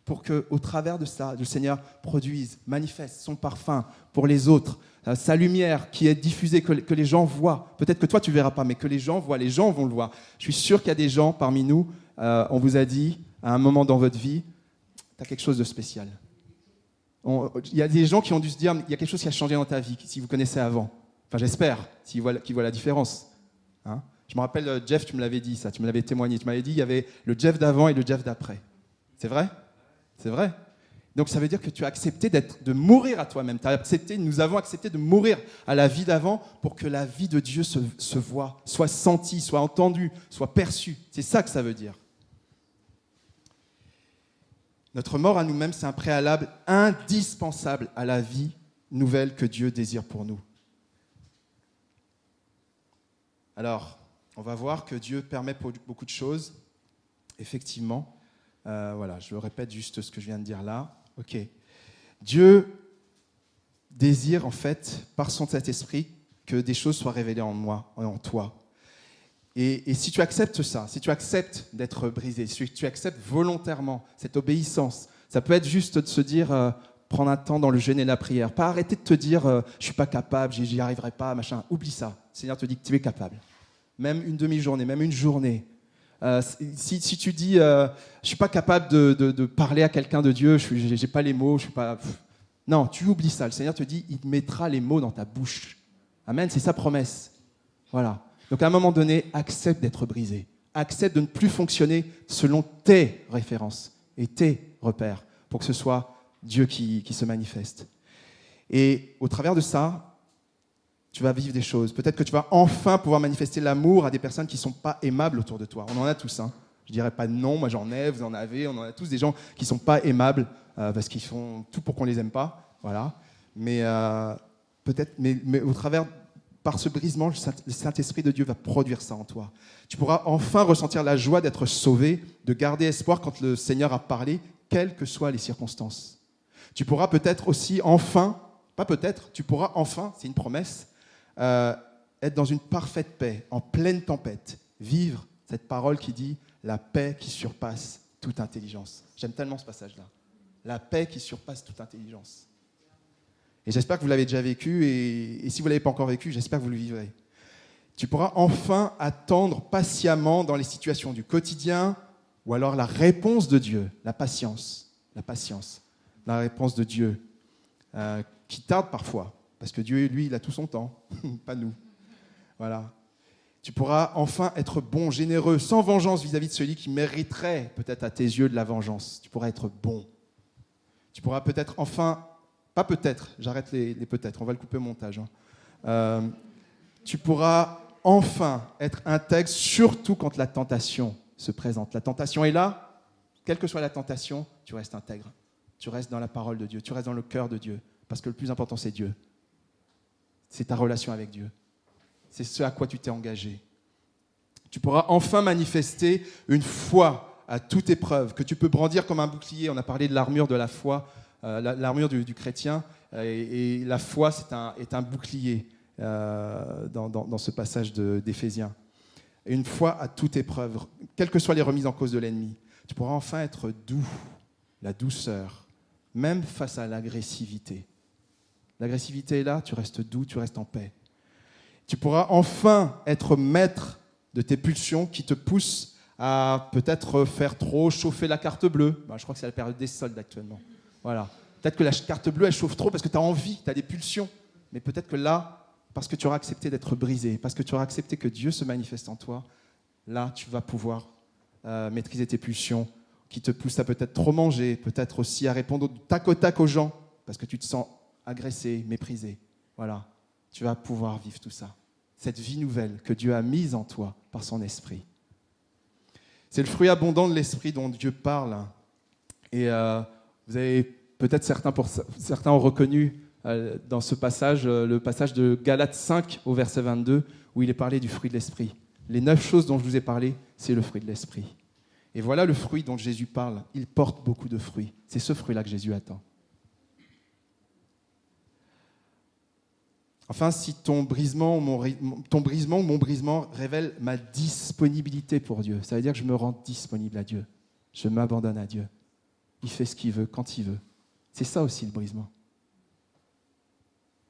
[SPEAKER 11] pour qu'au travers de ça, le Seigneur produise, manifeste son parfum pour les autres, sa lumière qui est diffusée, que les gens voient. Peut-être que toi, tu ne verras pas, mais que les gens voient, les gens vont le voir. Je suis sûr qu'il y a des gens parmi nous, on vous a dit, à un moment dans votre vie, tu as quelque chose de spécial. Il y a des gens qui ont dû se dire, il y a quelque chose qui a changé dans ta vie, si vous connaissez avant. Enfin, j'espère, qu'ils voient la différence. Hein ? Je me rappelle, Jeff, tu me l'avais dit ça, tu me l'avais témoigné. Tu m'avais dit, il y avait le Jeff d'avant et le Jeff d'après. C'est vrai ? C'est vrai. Donc ça veut dire que tu as accepté de mourir à toi-même. Nous avons accepté de mourir à la vie d'avant pour que la vie de Dieu se voie, soit sentie, soit entendue, soit perçue. C'est ça que ça veut dire. Notre mort à nous-mêmes, c'est un préalable indispensable à la vie nouvelle que Dieu désire pour nous. Alors, on va voir que Dieu permet beaucoup de choses, effectivement, Voilà, je répète juste ce que je viens de dire là. Ok. Dieu désire en fait, par son Saint-Esprit, que des choses soient révélées en moi, en toi. Et si tu acceptes ça, si tu acceptes d'être brisé, si tu acceptes volontairement cette obéissance, ça peut être juste de se dire, prendre un temps dans le jeûne et la prière, pas arrêter de te dire, je ne suis pas capable, j'y arriverai pas, machin. Oublie ça. Le Seigneur te dit que tu es capable. Même une demi-journée, même une journée. Si tu dis, je ne suis pas capable de parler à quelqu'un de Dieu, je n'ai pas les mots, je suis pas... Non, tu oublies ça. Le Seigneur te dit, il mettra les mots dans ta bouche. Amen, c'est sa promesse. Voilà. Donc à un moment donné, accepte d'être brisé. Accepte de ne plus fonctionner selon tes références et tes repères pour que ce soit Dieu qui se manifeste. Et au travers de ça, tu vas vivre des choses. Peut-être que tu vas enfin pouvoir manifester l'amour à des personnes qui ne sont pas aimables autour de toi. On en a tous. Hein. Je ne dirais pas non, moi j'en ai, vous en avez. On en a tous des gens qui ne sont pas aimables parce qu'ils font tout pour qu'on ne les aime pas. Voilà. Mais peut-être, mais au travers, par ce brisement, le Saint-Esprit de Dieu va produire ça en toi. Tu pourras enfin ressentir la joie d'être sauvé, de garder espoir quand le Seigneur a parlé, quelles que soient les circonstances. Tu pourras peut-être aussi enfin, pas peut-être, tu pourras enfin, c'est une promesse, être dans une parfaite paix, en pleine tempête, vivre cette parole qui dit la paix qui surpasse toute intelligence. J'aime tellement ce passage-là. La paix qui surpasse toute intelligence. Et j'espère que vous l'avez déjà vécu, et si vous ne l'avez pas encore vécu, j'espère que vous le vivrez. Tu pourras enfin attendre patiemment dans les situations du quotidien, ou alors la réponse de Dieu, la patience, la réponse de Dieu, qui tarde parfois, parce que Dieu, lui, il a tout son temps, pas nous. Voilà. Tu pourras enfin être bon, généreux, sans vengeance vis-à-vis de celui qui mériterait peut-être à tes yeux de la vengeance. Tu pourras être bon. Tu pourras peut-être enfin, pas peut-être, j'arrête les peut-être, on va le couper au montage. Tu pourras enfin être intègre, surtout quand la tentation se présente. La tentation est là, quelle que soit la tentation, tu restes intègre. Tu restes dans la parole de Dieu, tu restes dans le cœur de Dieu, parce que le plus important, c'est Dieu. C'est ta relation avec Dieu. C'est ce à quoi tu t'es engagé. Tu pourras enfin manifester une foi à toute épreuve, que tu peux brandir comme un bouclier. On a parlé de l'armure de la foi, l'armure du chrétien, et la foi, est un bouclier dans ce passage d'Éphésiens. Une foi à toute épreuve, quelles que soient les remises en cause de l'ennemi. Tu pourras enfin être doux, la douceur, même face à l'agressivité. L'agressivité est là, tu restes doux, tu restes en paix. Tu pourras enfin être maître de tes pulsions qui te poussent à peut-être faire trop chauffer la carte bleue. Je crois que c'est la période des soldes actuellement. Voilà. Peut-être que la carte bleue, elle chauffe trop parce que tu as envie, tu as des pulsions. Mais peut-être que là, parce que tu auras accepté d'être brisé, parce que tu auras accepté que Dieu se manifeste en toi, là, tu vas pouvoir maîtriser tes pulsions qui te poussent à peut-être trop manger, peut-être aussi à répondre tac au tac aux gens, parce que tu te sens agressé, méprisé. Voilà. Tu vas pouvoir vivre tout ça. Cette vie nouvelle que Dieu a mise en toi par son esprit. C'est le fruit abondant de l'esprit dont Dieu parle. Et vous avez peut-être certains ont reconnu dans ce passage, le passage de Galates 5 au verset 22, où il est parlé du fruit de l'esprit. Les 9 choses dont je vous ai parlé, c'est le fruit de l'esprit. Et voilà le fruit dont Jésus parle. Il porte beaucoup de fruits. C'est ce fruit-là que Jésus attend. Enfin, si ton brisement ou mon brisement révèle ma disponibilité pour Dieu, ça veut dire que je me rends disponible à Dieu. Je m'abandonne à Dieu. Il fait ce qu'il veut, quand il veut. C'est ça aussi le brisement.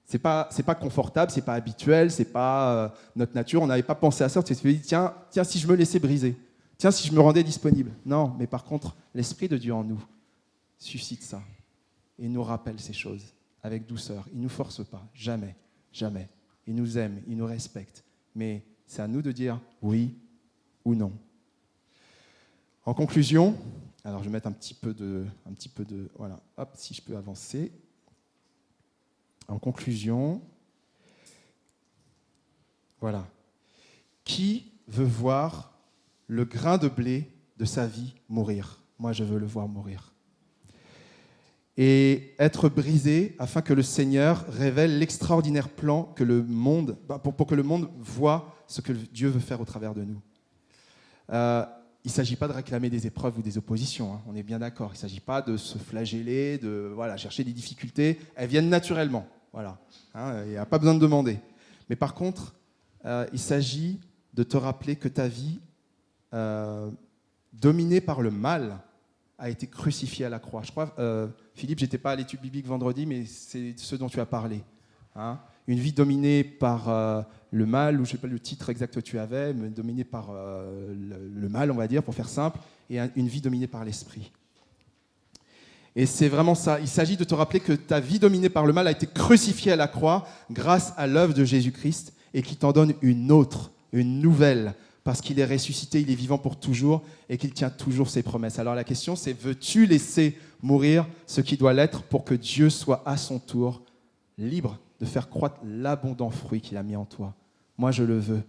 [SPEAKER 11] C'est pas confortable, c'est pas habituel, c'est pas notre nature. On n'avait pas pensé à ça. On s'est dit, tiens, si je me laissais briser, tiens, si je me rendais disponible. Non, mais par contre, l'Esprit de Dieu en nous suscite ça et nous rappelle ces choses avec douceur. Il ne nous force pas, jamais. Jamais. Il nous aime, il nous respecte. Mais c'est à nous de dire oui ou non. En conclusion, alors je vais mettre un petit peu de voilà, hop, si je peux avancer. En conclusion, voilà. Qui veut voir le grain de blé de sa vie mourir? Moi, je veux le voir mourir. Et être brisé afin que le Seigneur révèle l'extraordinaire plan que le monde, pour que le monde voie ce que Dieu veut faire au travers de nous. il ne s'agit pas de réclamer des épreuves ou des oppositions, hein, on est bien d'accord. Il ne s'agit pas de se flageller, de chercher des difficultés. Elles viennent naturellement. Voilà, hein, il n'y a pas besoin de demander. Mais par contre, il s'agit de te rappeler que ta vie, dominée par le mal, a été crucifiée à la croix. Je crois, Philippe, je n'étais pas à l'étude biblique vendredi, mais c'est ce dont tu as parlé. Hein. Une vie dominée par le mal, ou je ne sais pas le titre exact que tu avais, mais dominée par le mal, on va dire, pour faire simple, et une vie dominée par l'esprit. Et c'est vraiment ça. Il s'agit de te rappeler que ta vie dominée par le mal a été crucifiée à la croix grâce à l'œuvre de Jésus-Christ et qu'il t'en donne une autre, une nouvelle, parce qu'il est ressuscité, il est vivant pour toujours et qu'il tient toujours ses promesses. Alors la question, c'est veux-tu laisser mourir ce qui doit l'être pour que Dieu soit à son tour libre de faire croître l'abondant fruit qu'il a mis en toi? Moi, je le veux.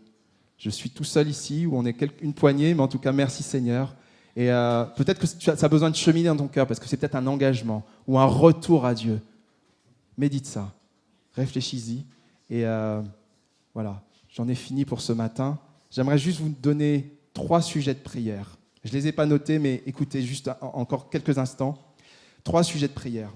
[SPEAKER 11] Je suis tout seul ici, où on est une poignée, mais en tout cas, merci Seigneur. Et peut-être que ça a besoin de cheminer dans ton cœur, parce que c'est peut-être un engagement ou un retour à Dieu. Médite ça, réfléchis-y. Et voilà, j'en ai fini pour ce matin. J'aimerais juste vous donner 3 sujets de prière. Je ne les ai pas notés, mais écoutez juste encore quelques instants. 3 sujets de prière.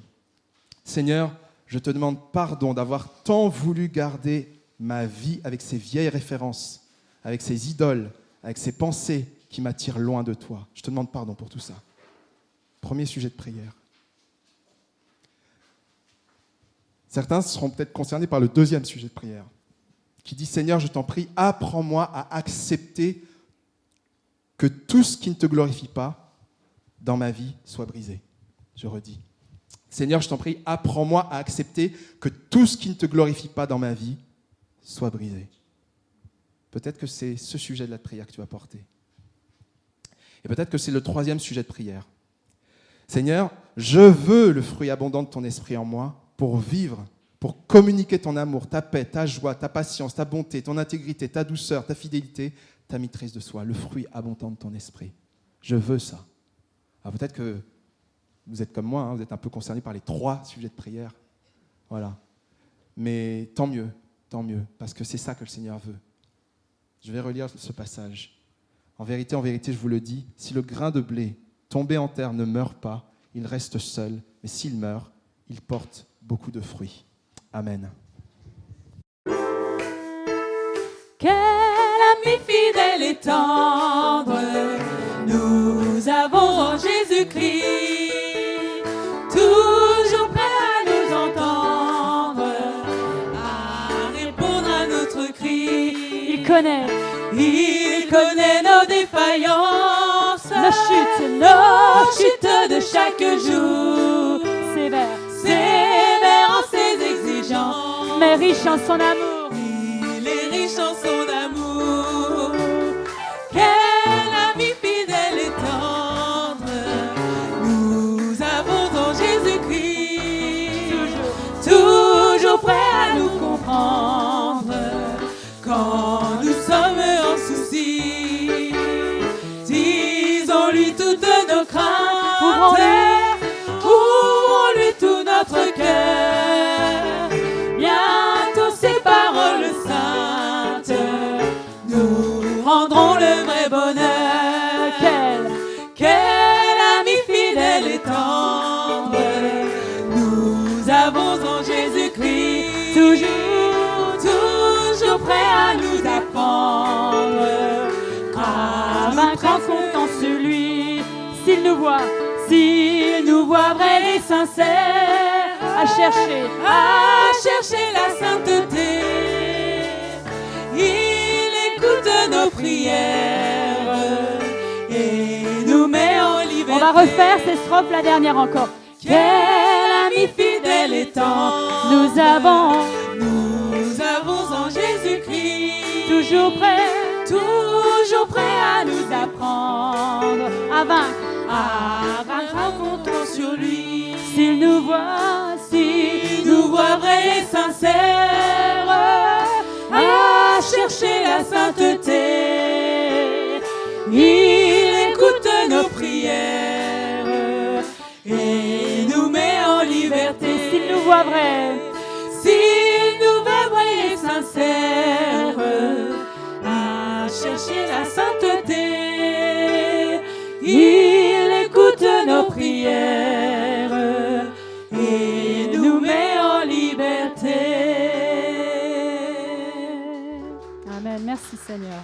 [SPEAKER 11] Seigneur, je te demande pardon d'avoir tant voulu garder ma vie avec ces vieilles références, avec ces idoles, avec ces pensées qui m'attirent loin de toi. Je te demande pardon pour tout ça. Premier sujet de prière. Certains seront peut-être concernés par le deuxième sujet de prière, qui dit « Seigneur, je t'en prie, apprends-moi à accepter que tout ce qui ne te glorifie pas dans ma vie soit brisé. » Je redis. Seigneur, je t'en prie, apprends-moi à accepter que tout ce qui ne te glorifie pas dans ma vie soit brisé. Peut-être que c'est ce sujet de la prière que tu vas porter. Et peut-être que c'est le 3e sujet de prière. Seigneur, je veux le fruit abondant de ton esprit en moi pour vivre, pour communiquer ton amour, ta paix, ta joie, ta patience, ta bonté, ton intégrité, ta douceur, ta fidélité, ta maîtrise de soi, le fruit abondant de ton esprit. Je veux ça. Alors peut-être que vous êtes comme moi, hein, vous êtes un peu concernés par les 3 sujets de prière. Voilà. Mais tant mieux, parce que c'est ça que le Seigneur veut. Je vais relire ce passage. En vérité, je vous le dis, si le grain de blé tombé en terre ne meurt pas, il reste seul, mais s'il meurt, il porte beaucoup de fruits. Amen.
[SPEAKER 1] Quel ami fidèle et tendre, nous avons en Jésus-Christ, toujours prêt à nous entendre, à répondre à notre cri.
[SPEAKER 4] Il connaît
[SPEAKER 1] nos défaillances, nos chutes de chaque jour. Sévère en ses exigences,
[SPEAKER 4] mais riche en son amour.
[SPEAKER 1] Il est riche en son amour. Quel ami fidèle et tendre, nous avons en Jésus-Christ, toujours prêt à nous comprendre quand nous sommes en souci. Disons-lui toutes nos craintes, ouvrons-lui tout notre cœur. Bientôt ces paroles saintes nous rendront le vrai bonheur. Quel ami fidèle et tendre, nous avons en Jésus-Christ, toujours prêt à nous apprendre à vaincre en comptant sur lui.
[SPEAKER 4] S'il nous voit vrais et sincères, à chercher
[SPEAKER 1] la sainteté. Il écoute nos prières et nous met en liberté.
[SPEAKER 4] On va refaire ces strophes, la dernière encore.
[SPEAKER 1] Quel ami fidèle et tendre,
[SPEAKER 4] nous avons
[SPEAKER 1] en Jésus-Christ,
[SPEAKER 4] toujours prêt
[SPEAKER 1] à nous apprendre
[SPEAKER 4] à vaincre
[SPEAKER 1] en comptant sur lui.
[SPEAKER 4] S'il nous voit
[SPEAKER 1] vrai et sincère, à chercher la sainteté. Il écoute nos prières et nous met en liberté.
[SPEAKER 4] S'il nous voit vrai
[SPEAKER 1] et sincère, à chercher la sainteté. Il écoute nos prières et nous met en liberté.
[SPEAKER 4] Amen. Merci Seigneur.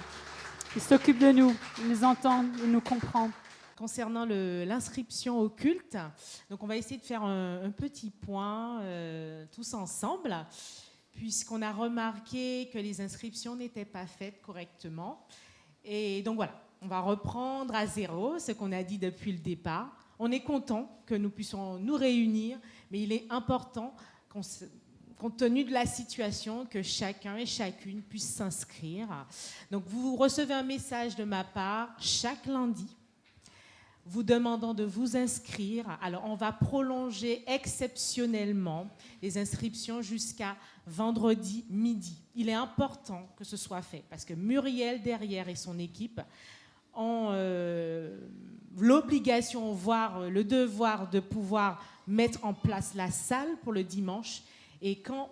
[SPEAKER 4] Il s'occupe de nous, il nous entend, il nous comprend.
[SPEAKER 13] Concernant l'inscription au culte, donc on va essayer de faire un petit point tous ensemble, puisqu'on a remarqué que les inscriptions n'étaient pas faites correctement. Et donc voilà, on va reprendre à zéro ce qu'on a dit depuis le départ. On est content que nous puissions nous réunir, mais il est important, compte tenu de la situation, que chacun et chacune puisse s'inscrire. Donc vous recevez un message de ma part chaque lundi, vous demandant de vous inscrire. Alors, on va prolonger exceptionnellement les inscriptions jusqu'à vendredi midi. Il est important que ce soit fait parce que Muriel, derrière, et son équipe ont l'obligation, voire le devoir de pouvoir mettre en place la salle pour le dimanche. Et quand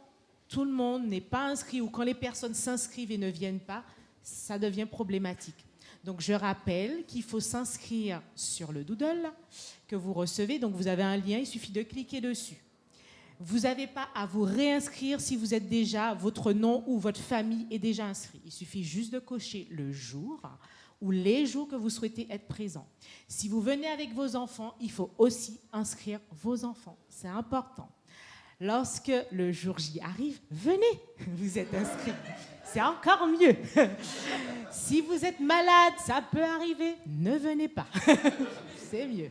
[SPEAKER 13] tout le monde n'est pas inscrit ou quand les personnes s'inscrivent et ne viennent pas, ça devient problématique. Donc, je rappelle qu'il faut s'inscrire sur le doodle que vous recevez. Donc, vous avez un lien, il suffit de cliquer dessus. Vous n'avez pas à vous réinscrire si vous êtes déjà, votre nom ou votre famille est déjà inscrit. Il suffit juste de cocher le jour ou les jours que vous souhaitez être présent. Si vous venez avec vos enfants, il faut aussi inscrire vos enfants. C'est important. Lorsque le jour J arrive, venez, vous êtes inscrits. C'est encore mieux. Si vous êtes malade, ça peut arriver, ne venez pas. C'est mieux.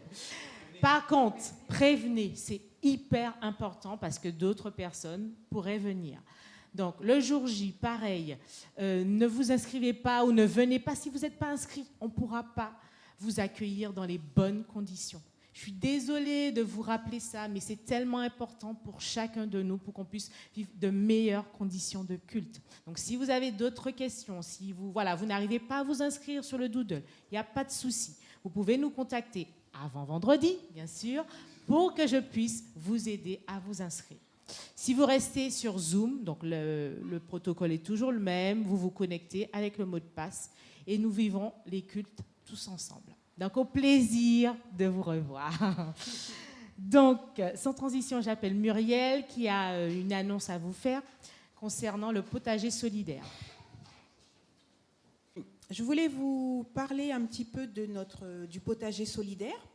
[SPEAKER 13] Par contre, prévenez, c'est hyper important parce que d'autres personnes pourraient venir. Donc, le jour J, pareil, ne vous inscrivez pas ou ne venez pas si vous n'êtes pas inscrit. On ne pourra pas vous accueillir dans les bonnes conditions. Je suis désolée de vous rappeler ça, mais c'est tellement important pour chacun de nous pour qu'on puisse vivre de meilleures conditions de culte. Donc, si vous avez d'autres questions, si vous n'arrivez pas à vous inscrire sur le doodle, il n'y a pas de souci. Vous pouvez nous contacter avant vendredi, bien sûr, pour que je puisse vous aider à vous inscrire. Si vous restez sur Zoom, donc le protocole est toujours le même, vous vous connectez avec le mot de passe et nous vivons les cultes tous ensemble. Donc, au plaisir de vous revoir. Donc, sans transition, j'appelle Muriel qui a une annonce à vous faire concernant le potager solidaire.
[SPEAKER 14] Je voulais vous parler un petit peu du potager solidaire.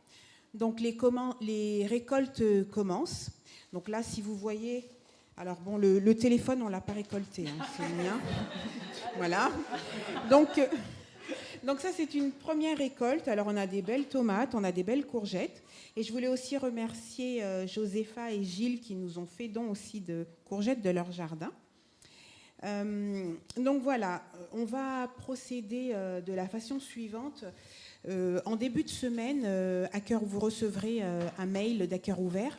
[SPEAKER 14] Donc, les récoltes commencent. Donc là, si vous voyez... Alors bon, le téléphone, on ne l'a pas récolté, hein, c'est le mien. Voilà. Donc ça, c'est une première récolte. Alors, on a des belles tomates, on a des belles courgettes. Et je voulais aussi remercier Josépha et Gilles qui nous ont fait don aussi de courgettes de leur jardin. Donc voilà, on va procéder de la façon suivante. En début de semaine, vous recevrez un mail d'À Cœur Ouvert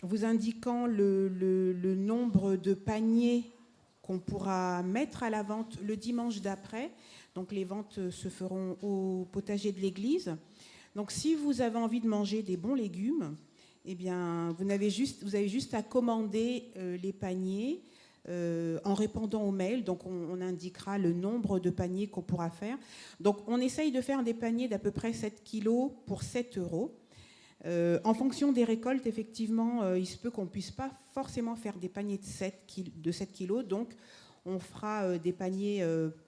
[SPEAKER 14] vous indiquant le nombre de paniers qu'on pourra mettre à la vente le dimanche d'après. Donc les ventes se feront au potager de l'église. Donc si vous avez envie de manger des bons légumes, eh bien, vous avez juste à commander les paniers en répondant au mail. Donc on indiquera le nombre de paniers qu'on pourra faire. Donc on essaye de faire des paniers d'à peu près 7 kilos pour 7 €. En fonction des récoltes, effectivement, il se peut qu'on ne puisse pas forcément faire des paniers de 7 kilos. Donc, on fera des paniers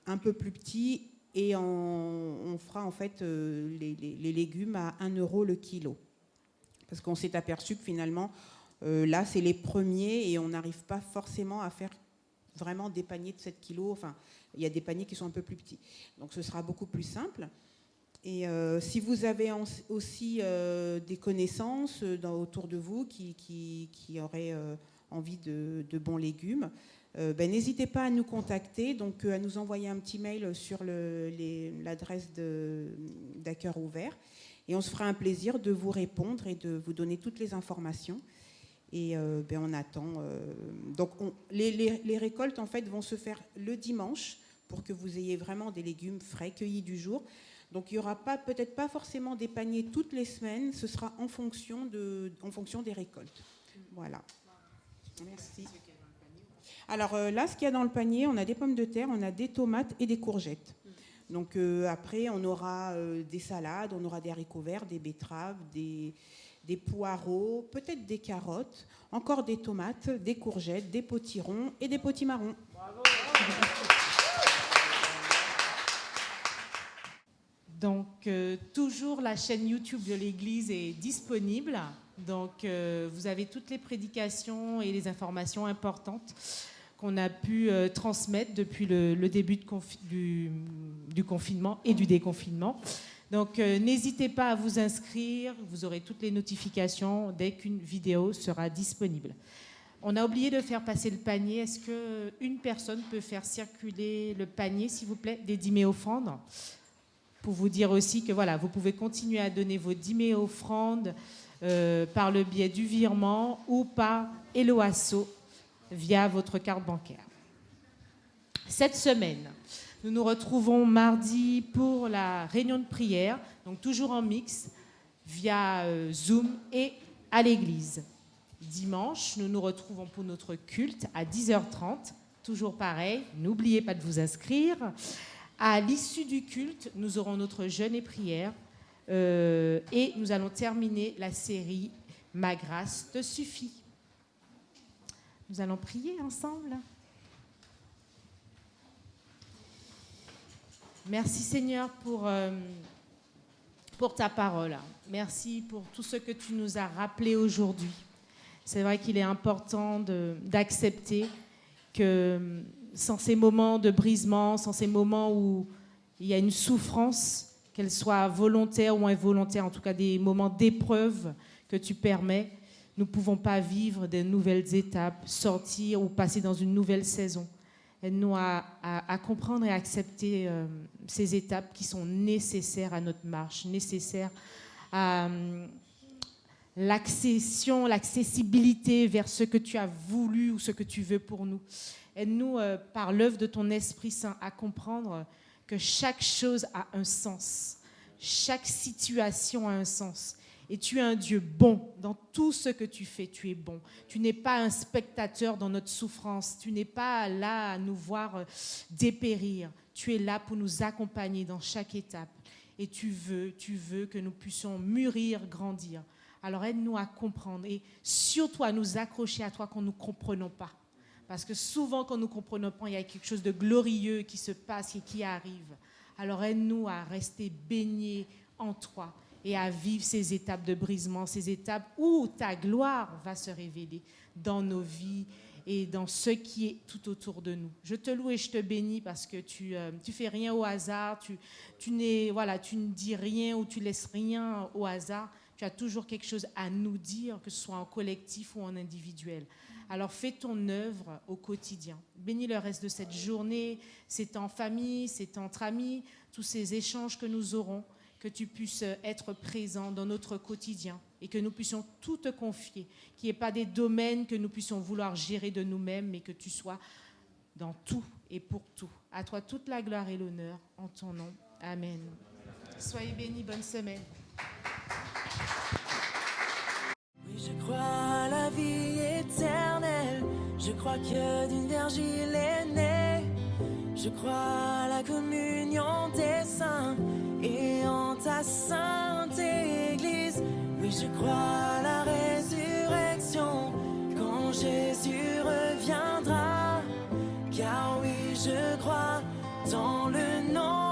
[SPEAKER 14] un peu plus petits et on fera en fait les légumes à 1 € le kilo. Parce qu'on s'est aperçu que finalement, là, c'est les premiers et on n'arrive pas forcément à faire vraiment des paniers de 7 kilos. Enfin, il y a des paniers qui sont un peu plus petits. Donc, ce sera beaucoup plus simple. Et si vous avez aussi des connaissances autour de vous qui auraient envie de bons légumes, n'hésitez pas à nous contacter, donc à nous envoyer un petit mail sur l'adresse d'À Cœur Ouvert. Et on se fera un plaisir de vous répondre et de vous donner toutes les informations. Et on attend. Donc les récoltes en fait vont se faire le dimanche pour que vous ayez vraiment des légumes frais cueillis du jour. Donc il n'y aura peut-être pas forcément des paniers toutes les semaines, ce sera en fonction des récoltes. Voilà. Merci. Alors là, ce qu'il y a dans le panier, on a des pommes de terre, on a des tomates et des courgettes. Donc après, on aura des salades, on aura des haricots verts, des betteraves, des poireaux, peut-être des carottes, encore des tomates, des courgettes, des potirons et des potimarrons.
[SPEAKER 13] Donc, toujours la chaîne YouTube de l'Église est disponible. Donc, vous avez toutes les prédications et les informations importantes qu'on a pu transmettre depuis le début du confinement et du déconfinement. Donc, n'hésitez pas à vous inscrire. Vous aurez toutes les notifications dès qu'une vidéo sera disponible. On a oublié de faire passer le panier. Est-ce qu'une personne peut faire circuler le panier, s'il vous plaît, des dîmers offrandes ? Pour vous dire aussi que voilà, vous pouvez continuer à donner vos dîmers offrandes par le biais du virement ou par Eloasso via votre carte bancaire. Cette semaine, nous nous retrouvons mardi pour la réunion de prière, donc toujours en mix via Zoom et à l'église. Dimanche, nous nous retrouvons pour notre culte à 10h30, toujours pareil, n'oubliez pas de vous inscrire. À l'issue du culte, nous aurons notre jeûne et prière et nous allons terminer la série « Ma grâce te suffit ». Nous allons prier ensemble. Merci Seigneur pour ta parole. Merci pour tout ce que tu nous as rappelé aujourd'hui. C'est vrai qu'il est important d'accepter que sans ces moments de brisement, sans ces moments où il y a une souffrance, qu'elle soit volontaire ou involontaire, en tout cas des moments d'épreuve que tu permets, nous ne pouvons pas vivre de nouvelles étapes, sortir ou passer dans une nouvelle saison. Aide-nous à comprendre et à accepter ces étapes qui sont nécessaires à notre marche, nécessaires à l'accessibilité vers ce que tu as voulu ou ce que tu veux pour nous. Aide-nous, par l'œuvre de ton Esprit Saint, à comprendre que chaque chose a un sens. Chaque situation a un sens. Et tu es un Dieu bon. Dans tout ce que tu fais, tu es bon. Tu n'es pas un spectateur dans notre souffrance. Tu n'es pas là à nous voir dépérir. Tu es là pour nous accompagner dans chaque étape. Et tu veux que nous puissions mûrir, grandir. Alors aide-nous à comprendre et surtout à nous accrocher à toi quand nous ne comprenons pas. Parce que souvent, quand nous ne comprenons pas, il y a quelque chose de glorieux qui se passe et qui arrive. Alors aide-nous à rester baignés en toi et à vivre ces étapes de brisement, ces étapes où ta gloire va se révéler dans nos vies et dans ce qui est tout autour de nous. Je te loue et je te bénis parce que tu fais rien au hasard, tu ne dis rien ou tu laisses rien au hasard. Tu as toujours quelque chose à nous dire, que ce soit en collectif ou en individuel. Alors fais ton œuvre au quotidien. Bénis le reste de cette journée, c'est en famille, c'est entre amis, tous ces échanges que nous aurons, que tu puisses être présent dans notre quotidien et que nous puissions tout te confier, qu'il n'y ait pas des domaines que nous puissions vouloir gérer de nous-mêmes, mais que tu sois dans tout et pour tout. À toi toute la gloire et l'honneur, en ton nom. Amen. Soyez bénis, bonne semaine.
[SPEAKER 15] Oui, je crois à la vie éternelle. Je crois que d'une vierge il est né. Je crois à la communion des saints et en ta sainte Église. Oui, je crois à la résurrection quand Jésus reviendra. Car oui, je crois dans le nom